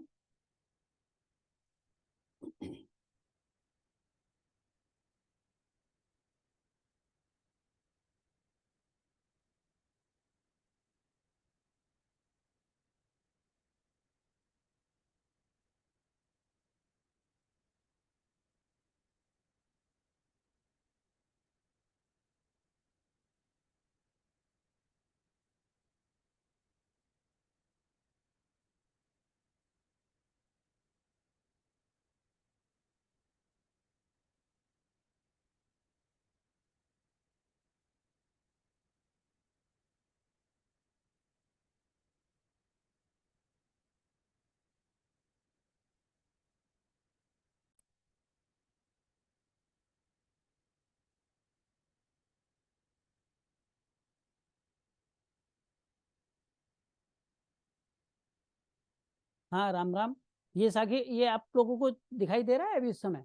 हाँ राम राम। ये साखी, ये आप लोगों को दिखाई दे रहा है अभी इस समय?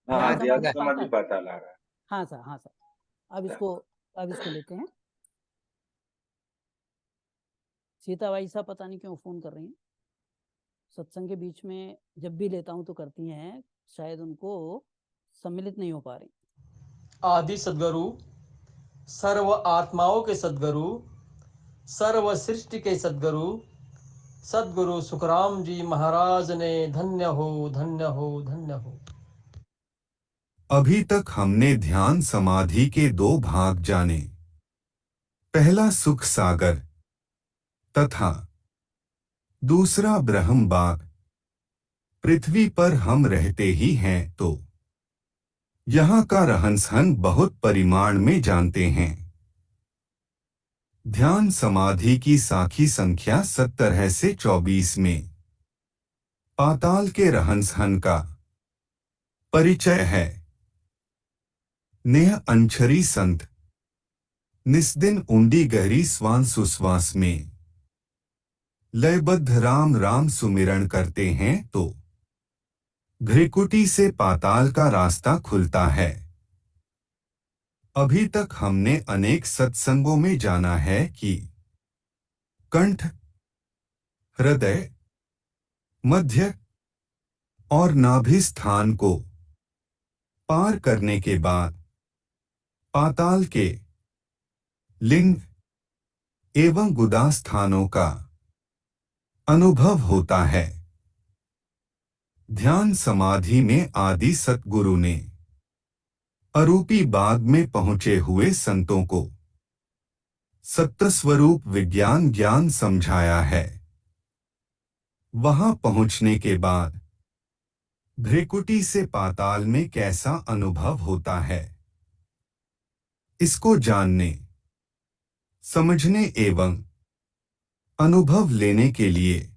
हाँ ध्यान हाँ, ध्यान समाधि समाधि पाताल। पाताल आ रहा है। हाँ सर, हाँ सर। अब इसको लेते हैं। सीता बाई साहब पता नहीं क्यों फोन कर रही हैं। सत्संग के बीच में जब भी लेता हूँ तो करती हैं, शायद उनको सम्मिलित नहीं हो पा रही। आदि सद्गुरु, सर्व आत्माओं के सद्गुरु, सर्व सृष्टि के सद्गुरु, सद्गुरु सुखराम जी महाराज ने धन्य हो, धन्य हो, धन्य हो। अभी तक हमने ध्यान समाधि के 2 भाग जाने। पहला सुख सागर तथा दूसरा ब्रह्म बाग। पृथ्वी पर हम रहते ही हैं तो यहाँ का रहन-सहन बहुत परिमाण में जानते हैं। ध्यान समाधि की साखी संख्या 17 से 24 में पाताल के रहन-सहन का परिचय है। नेह अंछरी संत निस्दिन ऊंडी गहरी स्वान सुश्वास में लयबद्ध राम राम सुमिरण करते हैं तो भ्रिकुटी से पाताल का रास्ता खुलता है। अभी तक हमने अनेक सत्संगों में जाना है कि कंठ, हृदय, मध्य और नाभि स्थान को पार करने के बाद पाताल के लिंग एवं गुदा स्थानों का अनुभव होता है। ध्यान समाधि में आदि सतगुरु ने अरूपी बाग में पहुंचे हुए संतों को सत्य स्वरूप विज्ञान ज्ञान समझाया है। वहां पहुंचने के बाद भ्रिकुटी से पाताल में कैसा अनुभव होता है, इसको जानने, समझने एवं अनुभव लेने के लिए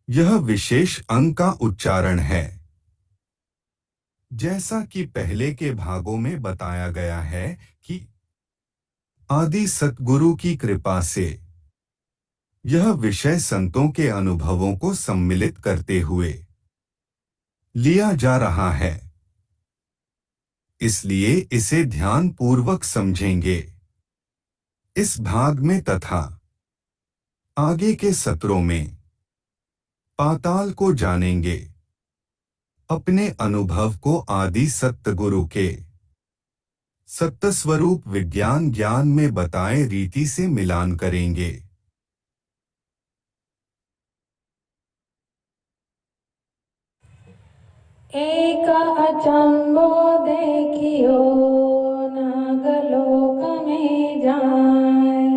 यह विशेष अंग का उच्चारण है। जैसा कि पहले के भागों में बताया गया है कि आदि सतगुरु की कृपा से यह विषय संतों के अनुभवों को सम्मिलित करते हुए लिया जा रहा है, इसलिए इसे ध्यान पूर्वक समझेंगे। इस भाग में तथा आगे के सत्रों में पाताल को जानेंगे। अपने अनुभव को आदि सतगुरु के सत्य स्वरूप विज्ञान ज्ञान में बताए रीति से मिलान करेंगे। एक अचंबो देखियो नागलोक में जाए,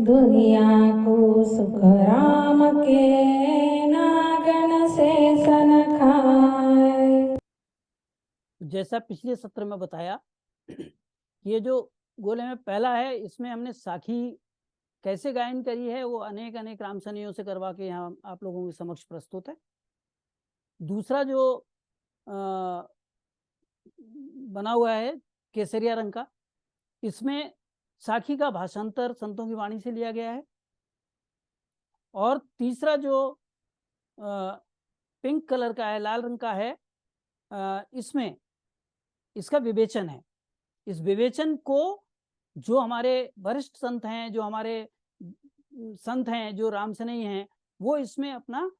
दुनिया को सुख राम के नागन से सन खाए। जैसा पिछले सत्र में बताया, ये जो गोले में पहला है, इसमें हमने साखी कैसे गायन करी है वो अनेक अनेक रामसनियों से करवा के यहाँ आप लोगों के समक्ष प्रस्तुत है। दूसरा जो बना हुआ है केसरिया रंग का, इसमें साखी का भाषांतर संतों की वाणी से लिया गया है। और तीसरा जो पिंक कलर का है, लाल रंग का है, इसमें इसका विवेचन है। इस विवेचन को जो हमारे वरिष्ठ संत हैं, जो हमारे संत हैं, जो रामसनेही हैं, वो इसमें अपना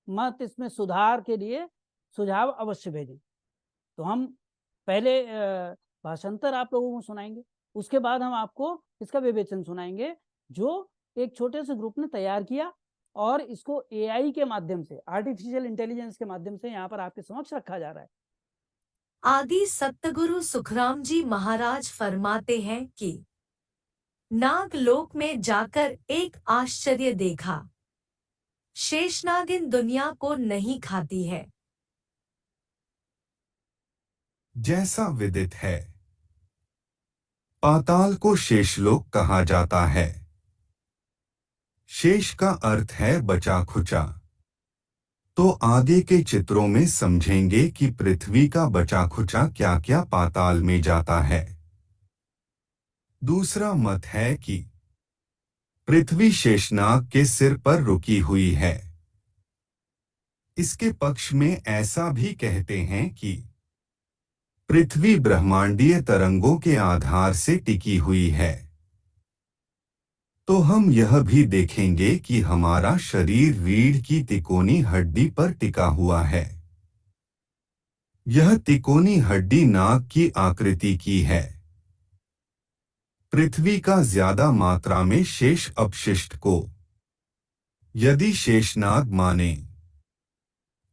मत, इसमें सुधार के लिए सुझाव अवश्य भेजें। तो हम पहले भाषांतर आप लोगों को सुनाएंगे, उसके बाद हम आपको इसका विवेचन सुनाएंगे, जो एक छोटे से ग्रुप ने तैयार किया और इसको AI के माध्यम से, आर्टिफिशियल इंटेलिजेंस के माध्यम से यहाँ पर आपके समक्ष रखा जा रहा है। आदि सतगुरु सुखराम जी महाराज फरमाते हैं कि नागलोक में जाकर एक आश्चर्य देखा। शेषनागिन दुनिया को नहीं खाती है। जैसा विदित है, पाताल को शेषलोक कहा जाता है। शेष का अर्थ है बचा खुचा। तो आगे के चित्रों में समझेंगे कि पृथ्वी का बचा खुचा क्या क्या पाताल में जाता है। दूसरा मत है कि पृथ्वी शेषनाग के सिर पर रुकी हुई है। इसके पक्ष में ऐसा भी कहते हैं कि पृथ्वी ब्रह्मांडीय तरंगों के आधार से टिकी हुई है। तो हम यह भी देखेंगे कि हमारा शरीर रीढ़ की तिकोनी हड्डी पर टिका हुआ है। यह तिकोनी हड्डी नाग की आकृति की है। पृथ्वी का ज्यादा मात्रा में शेष अपशिष्ट को यदि शेषनाग माने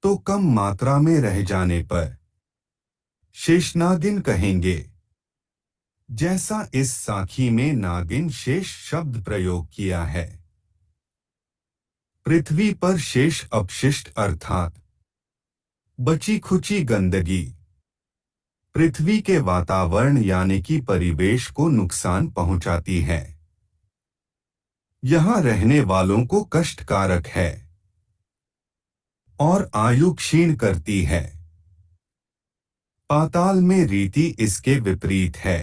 तो कम मात्रा में रह जाने पर शेषनागिन कहेंगे। जैसा इस साखी में नागिन शेष शब्द प्रयोग किया है। पृथ्वी पर शेष अपशिष्ट अर्थात बची खुची गंदगी पृथ्वी के वातावरण यानी कि परिवेश को नुकसान पहुंचाती है। यहां रहने वालों को कष्टकारक है और आयु क्षीण करती है। पाताल में रीति इसके विपरीत है।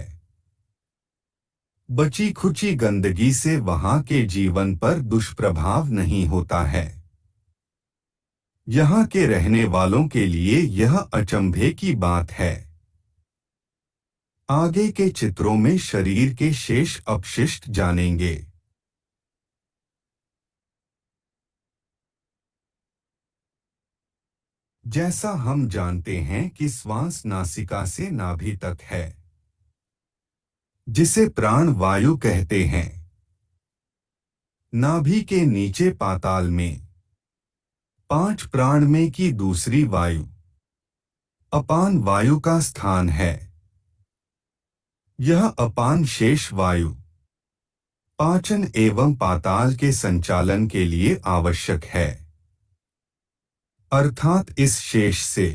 बची खुची गंदगी से वहां के जीवन पर दुष्प्रभाव नहीं होता है। यहां के रहने वालों के लिए यह अचंभे की बात है। आगे के चित्रों में शरीर के शेष अपशिष्ट जानेंगे। जैसा हम जानते हैं कि श्वास नासिका से नाभि तक है, जिसे प्राण वायु कहते हैं। नाभि के नीचे पाताल में 5 प्राण में की दूसरी वायु अपान वायु का स्थान है। यह अपान शेष वायु पाचन एवं पाताल के संचालन के लिए आवश्यक है। अर्थात इस शेष से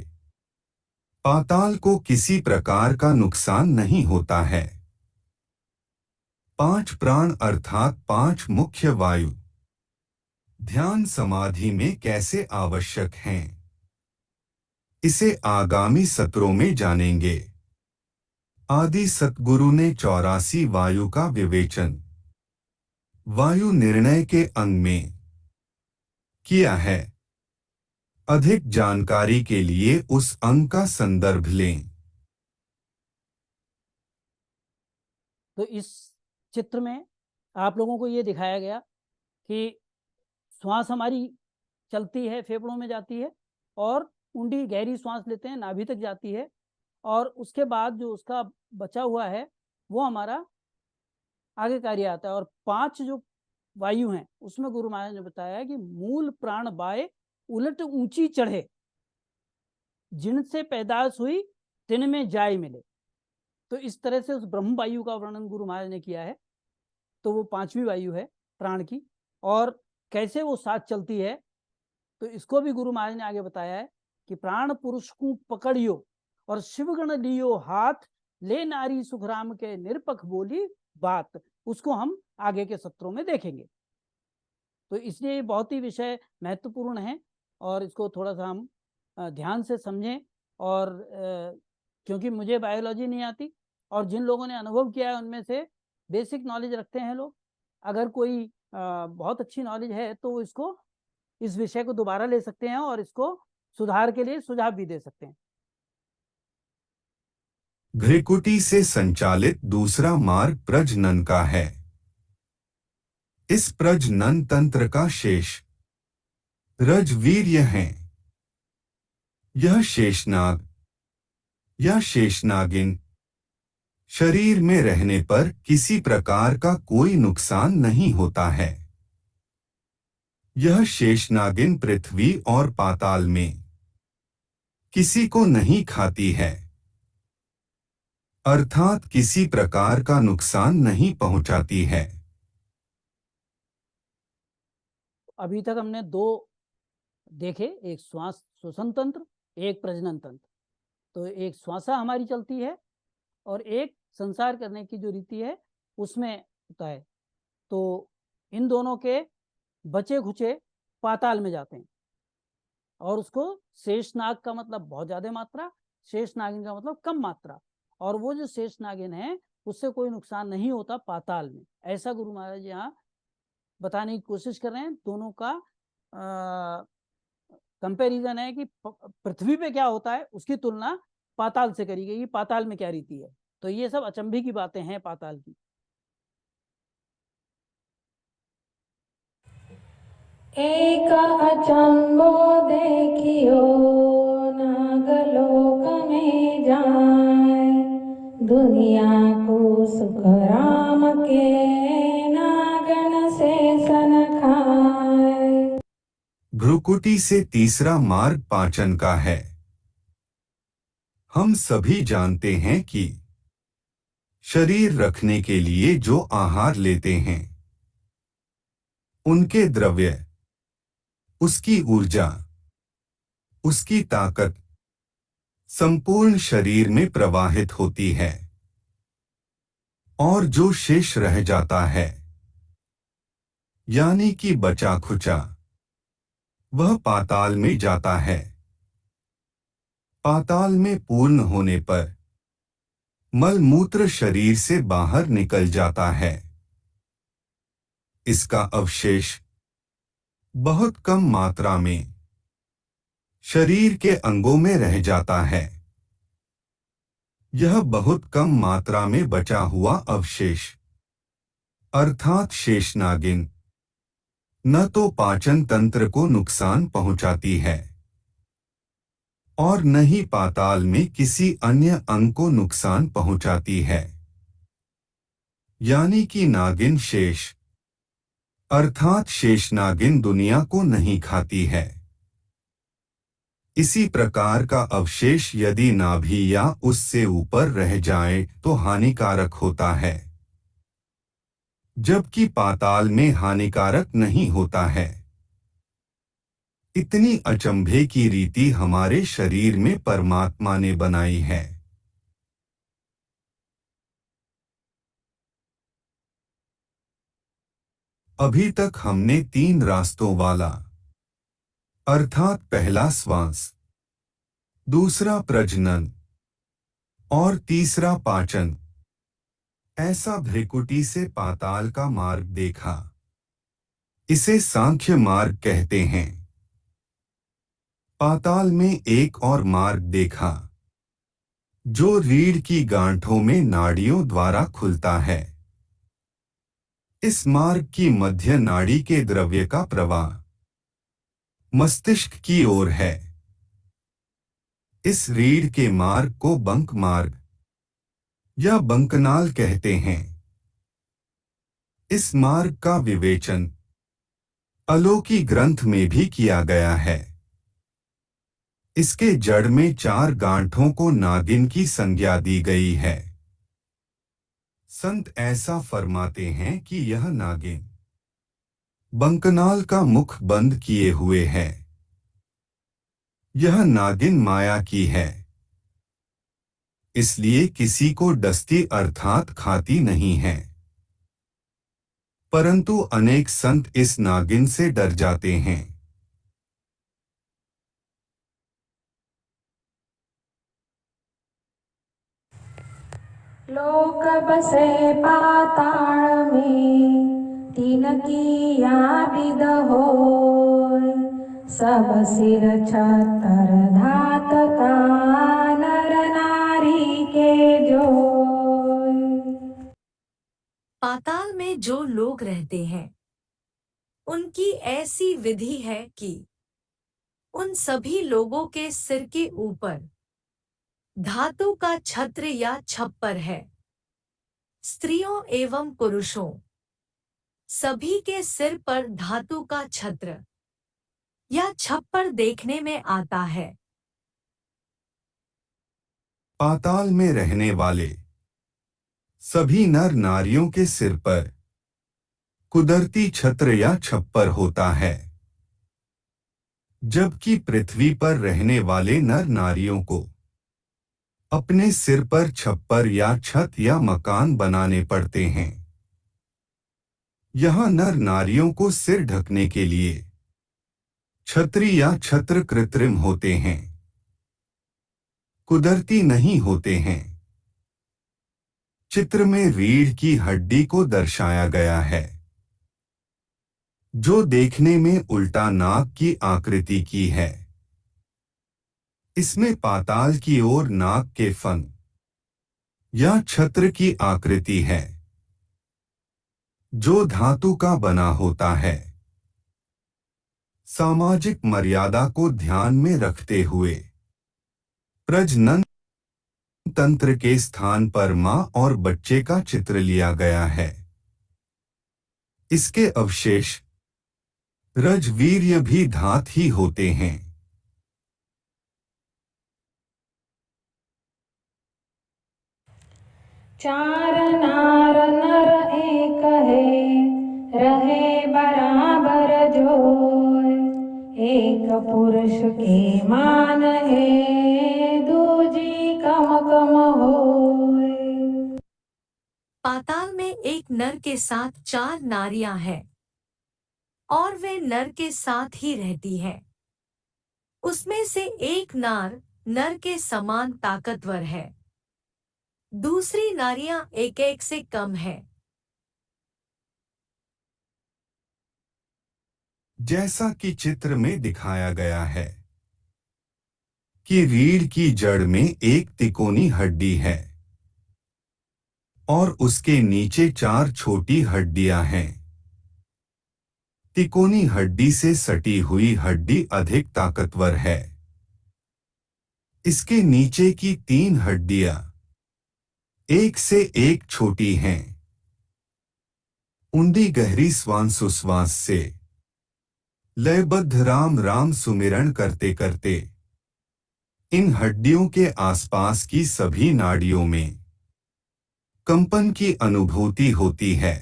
पाताल को किसी प्रकार का नुकसान नहीं होता है। 5 प्राण अर्थात 5 मुख्य वायु ध्यान समाधि में कैसे आवश्यक हैं, इसे आगामी सत्रों में जानेंगे। आदि सतगुरु ने 84 वायु का विवेचन वायु निर्णय के अंग में किया है। अधिक जानकारी के लिए उस अंग का संदर्भ लें। तो इस चित्र में आप लोगों को ये दिखाया गया कि श्वास हमारी चलती है, फेफड़ों में जाती है और ऊंडी गहरी श्वास लेते हैं, नाभि तक जाती है और उसके बाद जो उसका बचा हुआ है वो हमारा आगे कार्य आता है। और 5 जो वायु हैं उसमें गुरु महाराज ने बताया कि मूल प्राण बाय उलट ऊंची चढ़े, जिनसे पैदाश हुई तिन में जाय मिले। तो इस तरह से उस ब्रह्म वायु का वर्णन गुरु महाराज ने किया है। तो वो 5वीं वायु है प्राण की, और कैसे वो साथ चलती है तो इसको भी गुरु महाराज ने आगे बताया है कि प्राण पुरुष को पकड़ियो और शिवगण लियो हाथ, ले नारी सुखराम के निरपख बोली बात। उसको हम आगे के सत्रों में देखेंगे। तो इसलिए ये बहुत ही विषय महत्वपूर्ण है और इसको थोड़ा सा हम ध्यान से समझें। और क्योंकि मुझे बायोलॉजी नहीं आती और जिन लोगों ने अनुभव किया है उनमें से बेसिक नॉलेज रखते हैं लोग, अगर कोई बहुत अच्छी नॉलेज है तो वो इसको इस विषय को दोबारा ले सकते हैं और इसको सुधार के लिए सुझाव भी दे सकते हैं। भ्रिकुटी से संचालित दूसरा मार्ग प्रजनन का है। इस प्रजनन तंत्र का शेष रजवीर्य है। यह शेषनाग या शेषनागिन शरीर में रहने पर किसी प्रकार का कोई नुकसान नहीं होता है। यह शेषनागिन पृथ्वी और पाताल में किसी को नहीं खाती है, अर्थात किसी प्रकार का नुकसान नहीं पहुंचाती है। अभी तक हमने 2 देखे, एक श्वास श्वसन तंत्र, एक प्रजनन तंत्र। तो एक श्वासा हमारी चलती है और एक संसार करने की जो रीति है उसमें होता है। तो इन दोनों के बचे खुचे पाताल में जाते हैं और उसको शेषनाग का मतलब बहुत ज्यादा मात्रा, शेषनागिन का मतलब कम मात्रा, और वो जो शेषनागिन है उससे कोई नुकसान नहीं होता पाताल में। ऐसा गुरु महाराज यहाँ बताने की कोशिश कर रहे हैं। दोनों का कंपैरिजन है कि पृथ्वी पे क्या होता है उसकी तुलना पाताल से करी गई, पाताल में क्या रीति है। तो ये सब अचंभे की बातें हैं पाताल की। एक अचंभो देखियो नागलोक में जाए, दुनिया को सुख राम के नागन से सन खाए। भ्रुकुटी से तीसरा मार्ग पाचन का है। हम सभी जानते हैं कि शरीर रखने के लिए जो आहार लेते हैं उनके द्रव्य, उसकी ऊर्जा, उसकी ताकत संपूर्ण शरीर में प्रवाहित होती है और जो शेष रह जाता है यानी कि बचा खुचा वह पाताल में जाता है। पाताल में पूर्ण होने पर मल मूत्र शरीर से बाहर निकल जाता है। इसका अवशेष बहुत कम मात्रा में शरीर के अंगों में रह जाता है। यह बहुत कम मात्रा में बचा हुआ अवशेष अर्थात शेषनागिन न तो पाचन तंत्र को नुकसान पहुंचाती है और न ही पाताल में किसी अन्य अंग को नुकसान पहुंचाती है, यानी कि नागिन शेष अर्थात शेषनागिन दुनिया को नहीं खाती है। इसी प्रकार का अवशेष यदि नाभि या उससे ऊपर रह जाए तो हानिकारक होता है, जबकि पाताल में हानिकारक नहीं होता है। इतनी अचंभे की रीति हमारे शरीर में परमात्मा ने बनाई है। अभी तक हमने 3 रास्तों वाला अर्थात पहला श्वास, दूसरा प्रजनन और तीसरा पाचन ऐसा भ्रिकुटी से पाताल का मार्ग देखा। इसे सांख्य मार्ग कहते हैं। पाताल में एक और मार्ग देखा जो रीढ़ की गांठों में नाड़ियों द्वारा खुलता है। इस मार्ग की मध्य नाड़ी के द्रव्य का प्रवाह मस्तिष्क की ओर है। इस रीढ़ के मार्ग को बंक मार्ग या बंकनाल कहते हैं। इस मार्ग का विवेचन अलोकी ग्रंथ में भी किया गया है। इसके जड़ में 4 गांठों को नागिन की संज्ञा दी गई है। संत ऐसा फरमाते हैं कि यह नागिन बंकनाल का मुख बंद किए हुए है। यह नागिन माया की है, इसलिए किसी को डसती अर्थात खाती नहीं है। परंतु अनेक संत इस नागिन से डर जाते हैं। लोक बसे पाताल में, 3 किया विद होय, सब सिर छतर धात का नर नारी के जोय। पाताल में जो लोग रहते हैं उनकी ऐसी विधि है कि उन सभी लोगों के सिर के ऊपर धातु का छत्र या छप्पर है। स्त्रियों एवं पुरुषों सभी के सिर पर धातु का छत्र या छप्पर देखने में आता है। पाताल में रहने वाले सभी नर नारियों के सिर पर कुदरती छत्र या छप्पर होता है, जबकि पृथ्वी पर रहने वाले नर नारियों को अपने सिर पर छप्पर या छत या मकान बनाने पड़ते हैं। यहाँ नर नारियों को सिर ढकने के लिए छतरी या छत्र कृत्रिम होते हैं, कुदरती नहीं होते हैं। चित्र में रीढ़ की हड्डी को दर्शाया गया है, जो देखने में उल्टा नाक की आकृति की है। इसमें पाताल की ओर नाग के फन या छत्र की आकृति है, जो धातु का बना होता है। सामाजिक मर्यादा को ध्यान में रखते हुए प्रजनन तंत्र के स्थान पर मां और बच्चे का चित्र लिया गया है। इसके अवशेष रजवीर्य भी धात ही होते हैं। चार नार नर एक है, रहे बराबर जोय। एक पुरुष के मान है, दूजी कम कम होय। पाताल में एक नर के साथ 4 नारियां हैं और वे नर के साथ ही रहती है। उसमें से एक नार नर के समान ताकतवर है, दूसरी नारियां एक से कम है। जैसा कि चित्र में दिखाया गया है कि रीढ़ की जड़ में एक तिकोनी हड्डी है और उसके नीचे 4 छोटी हड्डियां हैं। तिकोनी हड्डी से सटी हुई हड्डी अधिक ताकतवर है। इसके नीचे की 3 हड्डियां एक से एक छोटी हैं। ऊंडी गहरी श्वासोश्वास से लयबद्ध राम राम सुमिरन करते करते इन हड्डियों के आसपास की सभी नाड़ियों में कंपन की अनुभूति होती है।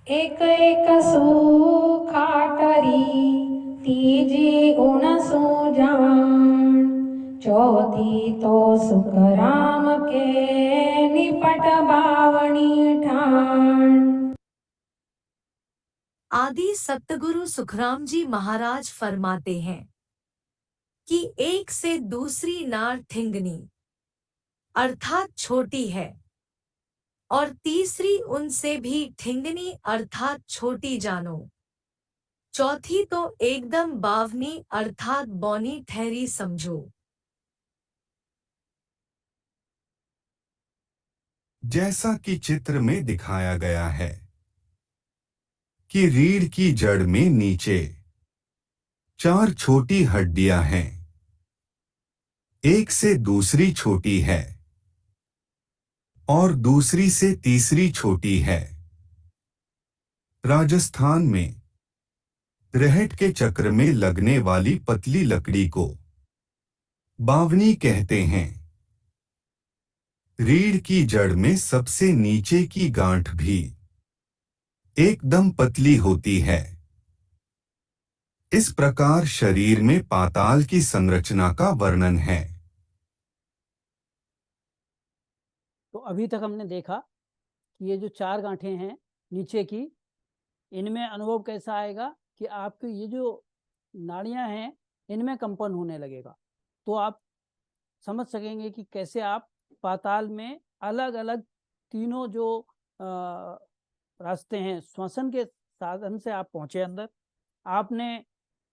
एक एक सुखाटरी, तीजी उणसु जान। चौथी तो सुख राम के, निपट बावणी ठान। आदि सतगुरु सुखराम जी महाराज फरमाते हैं कि एक से दूसरी नार थिंगनी अर्थात छोटी है और तीसरी उनसे भी ठिंगनी अर्थात छोटी जानो। चौथी तो एकदम बावनी अर्थात बौनी ठहरी समझो। जैसा कि चित्र में दिखाया गया है कि रीढ़ की जड़ में नीचे 4 छोटी हड्डियां हैं, एक से दूसरी छोटी है और दूसरी से तीसरी छोटी है। राजस्थान में रहट के चक्र में लगने वाली पतली लकड़ी को बावनी कहते हैं। रीढ़ की जड़ में सबसे नीचे की गांठ भी एकदम पतली होती है। इस प्रकार शरीर में पाताल की संरचना का वर्णन है। तो अभी तक हमने देखा कि ये जो 4 गांठें हैं नीचे की, इनमें अनुभव कैसा आएगा कि आपकी ये जो नाड़ियां हैं इनमें कंपन होने लगेगा। तो आप समझ सकेंगे कि कैसे आप पाताल में अलग अलग तीनों जो रास्ते हैं, श्वसन के साधन से आप पहुंचे अंदर। आपने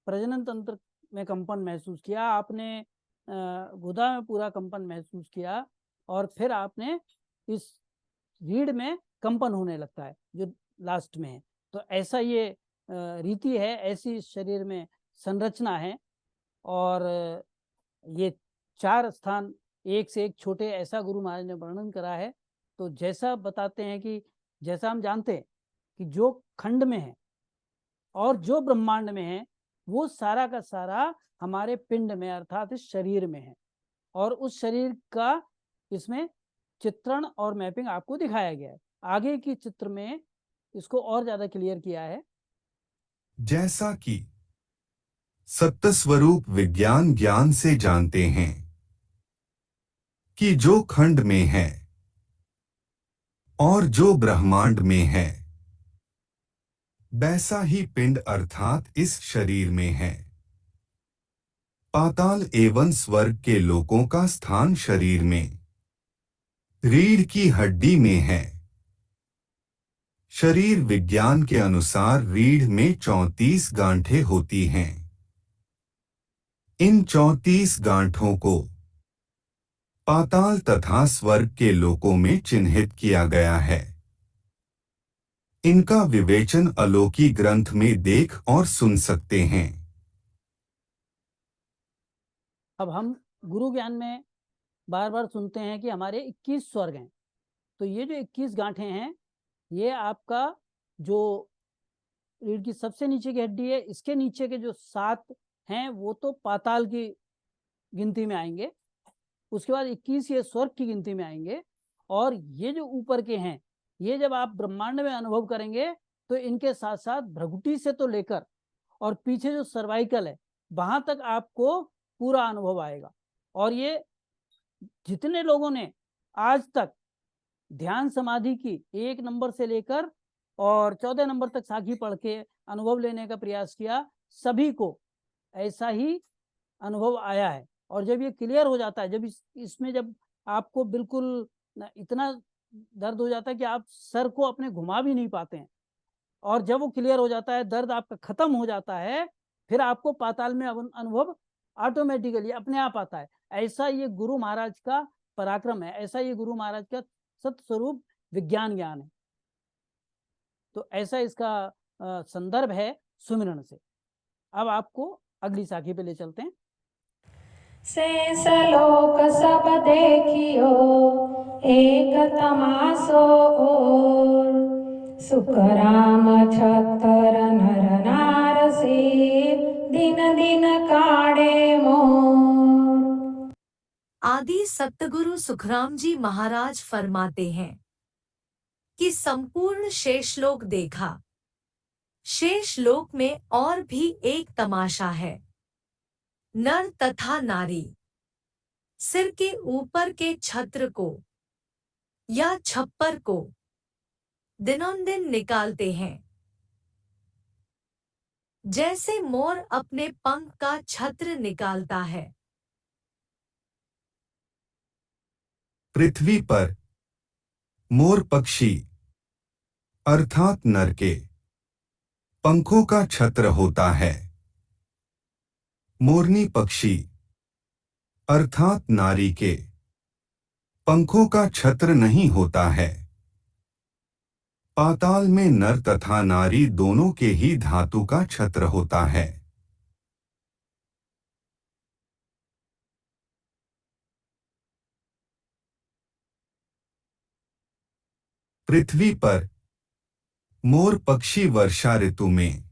प्रजनन तंत्र में कंपन महसूस किया, आपने गुदा में पूरा कंपन महसूस किया और फिर आपने इस रीढ़ में कंपन होने लगता है जो लास्ट में है। तो ऐसा ये रीति है, ऐसी शरीर में संरचना है। और ये 4 स्थान एक से एक छोटे, ऐसा गुरु महाराज ने वर्णन करा है। तो जैसा बताते हैं कि जैसा हम जानते हैं कि जो खंड में है और जो ब्रह्मांड में है वो सारा का सारा हमारे पिंड में अर्थात इस शरीर में है, और उस शरीर का इसमें चित्रण और मैपिंग आपको दिखाया गया है। आगे की चित्र में इसको और ज्यादा क्लियर किया है। जैसा कि सत्य स्वरूप विज्ञान ज्ञान से जानते हैं कि जो खंड में है और जो ब्रह्मांड में है, वैसा ही पिंड अर्थात इस शरीर में है। पाताल एवं स्वर्ग के लोकों का स्थान शरीर में, रीढ़ की हड्डी में है। शरीर विज्ञान के अनुसार रीढ़ में 34 गांठें होती हैं। इन 34 गांठों को पाताल तथा स्वर्ग के लोकों में चिन्हित किया गया है। इनका विवेचन अलौकिक ग्रंथ में देख और सुन सकते हैं। अब हम गुरु ज्ञान में बार बार सुनते हैं कि हमारे 21 स्वर्ग हैं। तो ये जो 21 गांठें हैं, ये आपका जो रीढ़ की सबसे नीचे की हड्डी है, इसके नीचे के जो 7 हैं वो तो पाताल की गिनती में आएंगे। उसके बाद 21 ये स्वर्ग की गिनती में आएंगे। और ये जो ऊपर के हैं, ये जब आप ब्रह्मांड में अनुभव करेंगे तो इनके साथ साथ भ्रगुटी से तो लेकर और पीछे जो सर्वाइकल है वहां तक आपको पूरा अनुभव आएगा। और ये जितने लोगों ने आज तक ध्यान समाधि की 1 नंबर से लेकर और 14 नंबर तक साखी पढ़ के अनुभव लेने का प्रयास किया, सभी को ऐसा ही अनुभव आया है। और जब ये क्लियर हो जाता है, जब इसमें जब आपको बिल्कुल इतना दर्द हो जाता है कि आप सर को अपने घुमा भी नहीं पाते हैं, और जब वो क्लियर हो जाता है, दर्द आपका खत्म हो जाता है, फिर आपको पाताल में अनुभव ऑटोमेटिकली अपने आप आता है। ऐसा ये गुरु महाराज का पराक्रम है, ऐसा ये गुरु महाराज का सत्स्वरूप विज्ञान ज्ञान है। तो ऐसा इसका संदर्भ है सुमिरन से। अब आपको अगली साखी पे ले चलते हैं। शेष लोक सब देखियो एक तमासो ओर, सुख राम छतर नर नार से दिन दिन काढ़े मोर। आदि सतगुरु सुखराम जी महाराज फरमाते हैं कि संपूर्ण शेषलोक देखा। शेषलोक में और भी एक तमाशा है। नर तथा नारी सिर के ऊपर के छत्र को या छप्पर को दिनोंदिन निकालते हैं। जैसे मोर अपने पंख का छत्र निकालता है। पृथ्वी पर मोर पक्षी अर्थात नर के पंखों का छत्र होता है। मोरनी पक्षी अर्थात नारी के पंखों का छत्र नहीं होता है। पाताल में नर तथा नारी दोनों के ही धातु का छत्र होता है। पृथ्वी पर मोर पक्षी वर्षा ऋतु में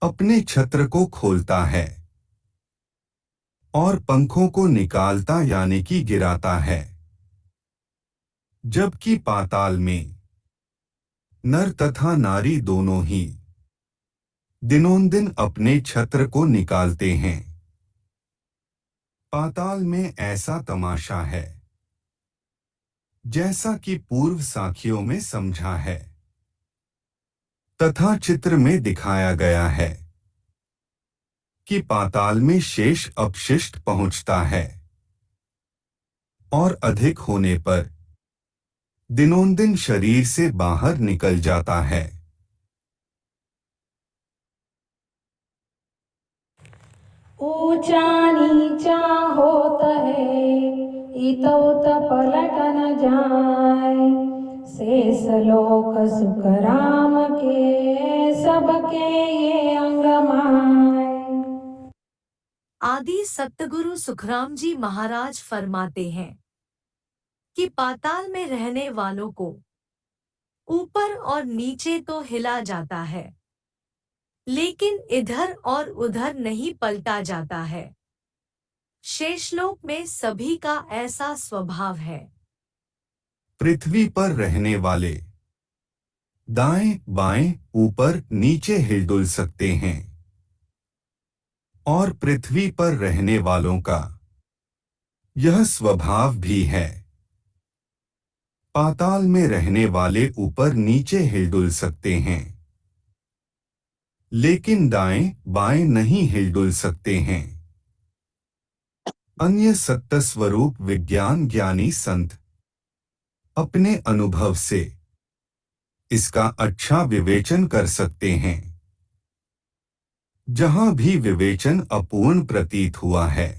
अपने छत्र को खोलता है और पंखों को निकालता यानी कि गिराता है, जबकि पाताल में नर तथा नारी दोनों ही दिनोंदिन अपने छत्र को निकालते हैं। पाताल में ऐसा तमाशा है जैसा कि पूर्व साखियों में समझा है तथा चित्र में दिखाया गया है कि पाताल में शेष अपशिष्ट पहुंचता है और अधिक होने पर दिनोंदिन शरीर से बाहर निकल जाता है। ऊंचा नीचा होता है इतौत पलट न जाए, शेष लोक सुख राम के सबके ये अंग माय। आदि सतगुरु सुखराम जी महाराज फरमाते हैं कि पाताल में रहने वालों को ऊपर और नीचे तो हिला जाता है, लेकिन इधर और उधर नहीं पलटा जाता है। शेषलोक में सभी का ऐसा स्वभाव है। पृथ्वी पर रहने वाले दाएं बाएं ऊपर नीचे हिलडुल सकते हैं और पृथ्वी पर रहने वालों का यह स्वभाव भी है। पाताल में रहने वाले ऊपर नीचे हिलडुल सकते हैं, लेकिन दाएं बाएं नहीं हिलडुल सकते हैं। अन्य सत्य स्वरूप विज्ञान ज्ञानी संत अपने अनुभव से इसका अच्छा विवेचन कर सकते हैं। जहां भी विवेचन अपूर्ण प्रतीत हुआ है,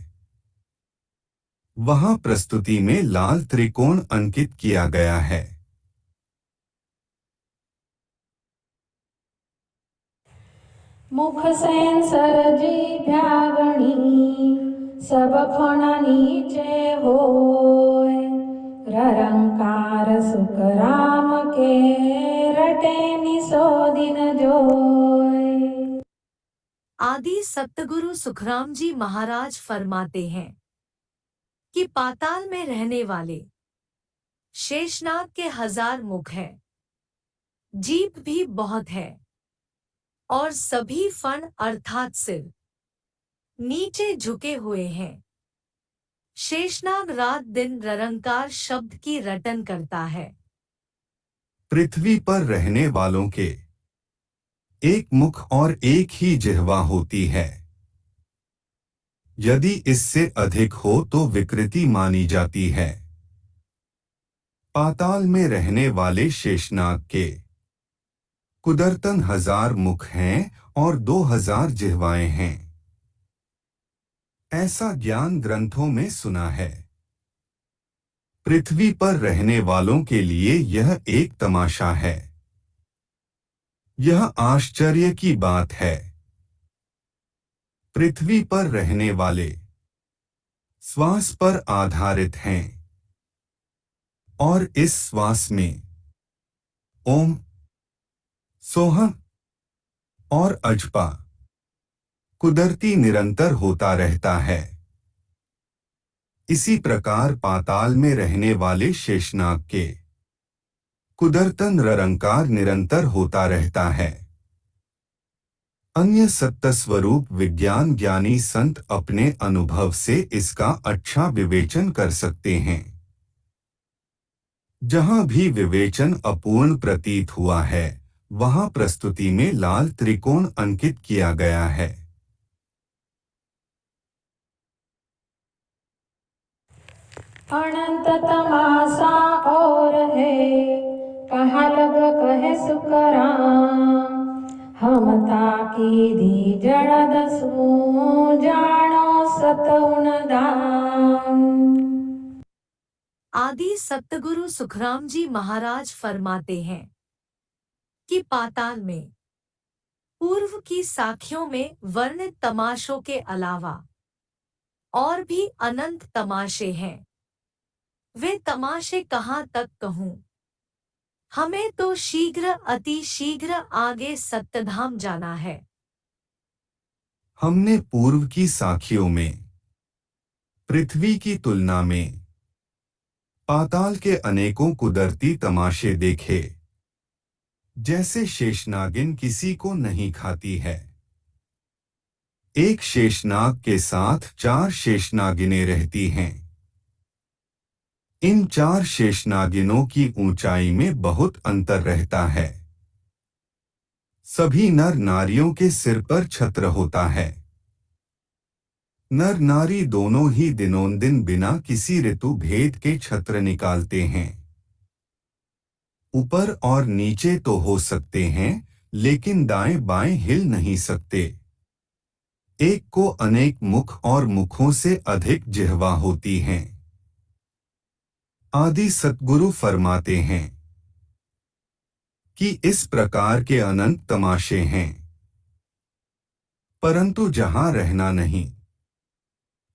वहां प्रस्तुति में लाल त्रिकोण अंकित किया गया है। मुख सेंसर जीभ्यागणी सब फण नीचे होय, ररंकार सुख राम के रटे निसो दिन जोय। आदि सतगुरु सुखराम जी महाराज फरमाते हैं कि पाताल में रहने वाले शेषनाग के 1000 मुख हैं, जीभ भी बहुत है और सभी फण अर्थात सिर नीचे झुके हुए हैं। शेषनाग रात दिन ररंकार शब्द की रटन करता है। पृथ्वी पर रहने वालों के एक मुख और एक ही जिह्वा होती है। यदि इससे अधिक हो तो विकृति मानी जाती है। पाताल में रहने वाले शेषनाग के कुदरतन 1000 मुख हैं और 2000 जिह्वाएं हैं। ऐसा ज्ञान ग्रंथों में सुना है। पृथ्वी पर रहने वालों के लिए यह एक तमाशा है। यह आश्चर्य की बात है। पृथ्वी पर रहने वाले श्वास पर आधारित हैं और इस श्वास में ओम, सोहम और अजपा कुदरती निरंतर होता रहता है। इसी प्रकार पाताल में रहने वाले शेषनाग के कुदरतन ररंकार निरंतर होता रहता है। अन्य सत्य स्वरूप विज्ञान ज्ञानी संत अपने अनुभव से इसका अच्छा विवेचन कर सकते हैं। जहां भी विवेचन अपूर्ण प्रतीत हुआ है, वहां प्रस्तुति में लाल त्रिकोण अंकित किया गया है। अनंत तमाशा और है, कहा लग कहे सुखराम। हम ताकी दी जड़ दसू, जानो सतउन दाम। आदि सतगुरु सुखराम जी महाराज फरमाते हैं कि पाताल में पूर्व की साखियों में वर्णित तमाशों के अलावा और भी अनंत तमाशे हैं। वे तमाशे कहाँ तक कहूँ, हमें तो शीघ्र अति शीघ्र आगे सत्यधाम जाना है। हमने पूर्व की साखियों में पृथ्वी की तुलना में पाताल के अनेकों कुदरती तमाशे देखे। जैसे शेषनागिन किसी को नहीं खाती है। एक शेषनाग के साथ 4 शेषनागिनें रहती हैं। इन 4 शेषनागिनों की ऊंचाई में बहुत अंतर रहता है। सभी नर नारियों के सिर पर छत्र होता है। नर नारी दोनों ही दिनोंदिन बिना किसी ऋतु भेद के छत्र निकालते हैं। ऊपर और नीचे तो हो सकते हैं, लेकिन दाएं बाएं हिल नहीं सकते। एक को अनेक मुख और मुखों से अधिक जिह्वा होती हैं। आदि सतगुरु फरमाते हैं कि इस प्रकार के अनंत तमाशे हैं, परंतु जहां रहना नहीं,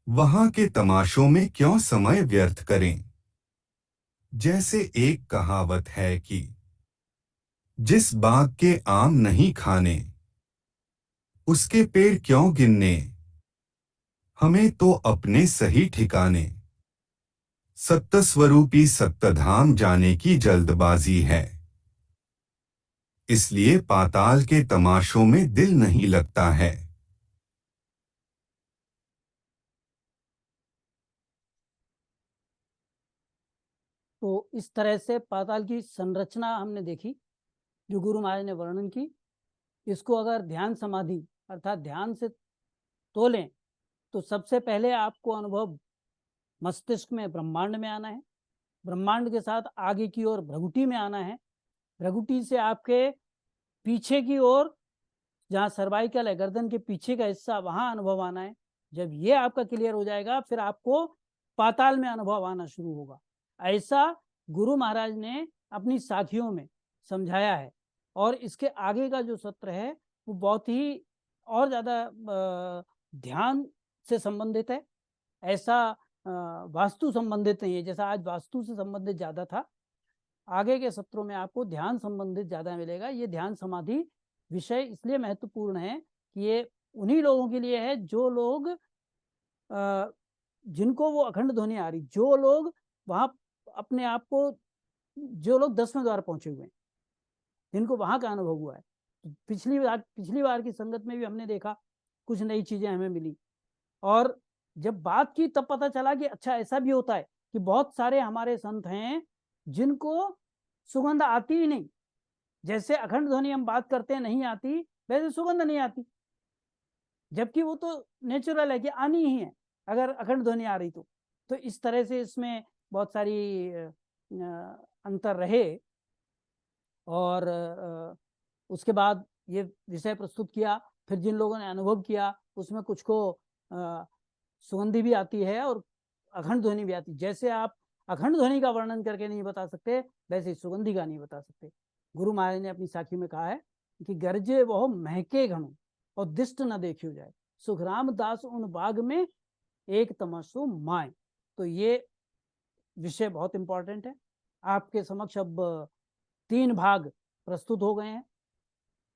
वहां के तमाशों में क्यों समय व्यर्थ करें। जैसे एक कहावत है कि जिस बाग के आम नहीं खाने, उसके पेड़ क्यों गिनने। हमें तो अपने सही ठिकाने सत्य स्वरूपी सत्यधाम जाने की जल्दबाजी है। इसलिए पाताल के तमाशों में दिल नहीं लगता है। तो इस तरह से पाताल की संरचना हमने देखी, जो गुरु महाराज ने वर्णन की। इसको अगर ध्यान समाधि अर्थात ध्यान से तोलें तो सबसे पहले आपको अनुभव मस्तिष्क में ब्रह्मांड में आना है। ब्रह्मांड के साथ आगे की ओर भ्रगुटी में आना है। भ्रगुटी से आपके पीछे की ओर, जहाँ सर्वाइकल है, गर्दन के पीछे का हिस्सा, वहां अनुभव आना है। जब ये आपका क्लियर हो जाएगा फिर आपको पाताल में अनुभव आना शुरू होगा। ऐसा गुरु महाराज ने अपनी साखियों में समझाया है। और इसके आगे का जो सत्र है वो बहुत ही और ज़्यादा ध्यान से संबंधित है। ऐसा वास्तु संबंधित नहीं है, जैसा आज वास्तु से संबंधित ज़्यादा था, आगे के सत्रों में आपको ध्यान संबंधित ज़्यादा मिलेगा। ये ध्यान समाधि विषय इसलिए महत्वपूर्ण है कि ये उन्हीं लोगों के लिए है जो लोग जिनको वो अखंड ध्वनि आ रही, जो लोग वहाँ अपने आप को, जो लोग 10वें द्वार पहुंचे हुए हैं, जिनको वहाँ का अनुभव हुआ है। तो पिछली बार की संगत में भी हमने देखा कुछ नई चीज़ें हमें मिली। और जब बात की तब पता चला कि अच्छा ऐसा भी होता है कि बहुत सारे हमारे संत हैं जिनको सुगंध आती ही नहीं। जैसे अखंड ध्वनि हम बात करते हैं नहीं आती, वैसे सुगंध नहीं आती, जबकि वो तो नेचुरल है कि आनी ही है अगर अखंड ध्वनि आ रही तो इस तरह से इसमें बहुत सारी अंतर रहे। और उसके बाद ये विषय प्रस्तुत किया। फिर जिन लोगों ने अनुभव किया उसमें कुछ को सुगंधी भी आती है और अखंड ध्वनि भी आती। जैसे आप अखंड ध्वनि का वर्णन करके नहीं बता सकते, वैसे सुगंधी का नहीं बता सकते। गुरु महाराज ने अपनी साखी में कहा है कि गरजे वह महके घणो और दिष्ट न देखियो जाए, सुखराम दास उन बाग में एक तमस्सु माए। तो ये विषय बहुत इंपॉर्टेंट है। आपके समक्ष अब 3 भाग प्रस्तुत हो गए हैं।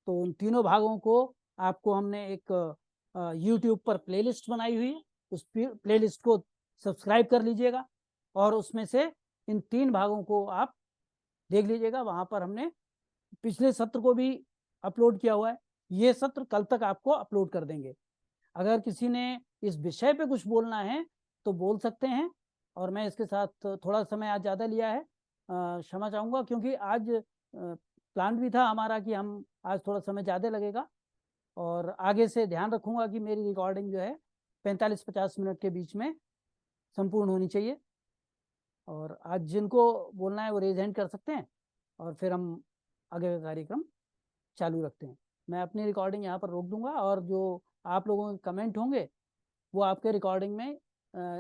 तो उन तीनों भागों को आपको हमने एक YouTube पर प्लेलिस्ट बनाई हुई है, उस प्लेलिस्ट को सब्सक्राइब कर लीजिएगा और उसमें से इन 3 भागों को आप देख लीजिएगा। वहाँ पर हमने पिछले सत्र को भी अपलोड किया हुआ है। ये सत्र कल तक आपको अपलोड कर देंगे। अगर किसी ने इस विषय पे कुछ बोलना है तो बोल सकते हैं। और मैं इसके साथ थोड़ा समय आज ज़्यादा लिया है, क्षमा चाहूँगा, क्योंकि आज प्लान भी था हमारा कि हम आज थोड़ा समय ज़्यादा लगेगा। और आगे से ध्यान रखूँगा कि मेरी रिकॉर्डिंग जो है 45-50 मिनट के बीच में संपूर्ण होनी चाहिए। और आज जिनको बोलना है वो रेज हैंड कर सकते हैं और फिर हम आगे का कार्यक्रम चालू रखते हैं। मैं अपनी रिकॉर्डिंग यहाँ पर रोक दूंगा और जो आप लोगों के कमेंट होंगे वो आपके रिकॉर्डिंग में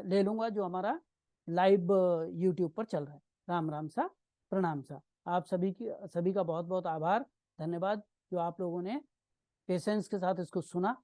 ले लूँगा, जो हमारा लाइव यूट्यूब पर चल रहा है। राम राम सा, प्रणाम सा। आप सभी का बहुत बहुत आभार, धन्यवाद जो आप लोगों ने पेशेंस के साथ इसको सुना।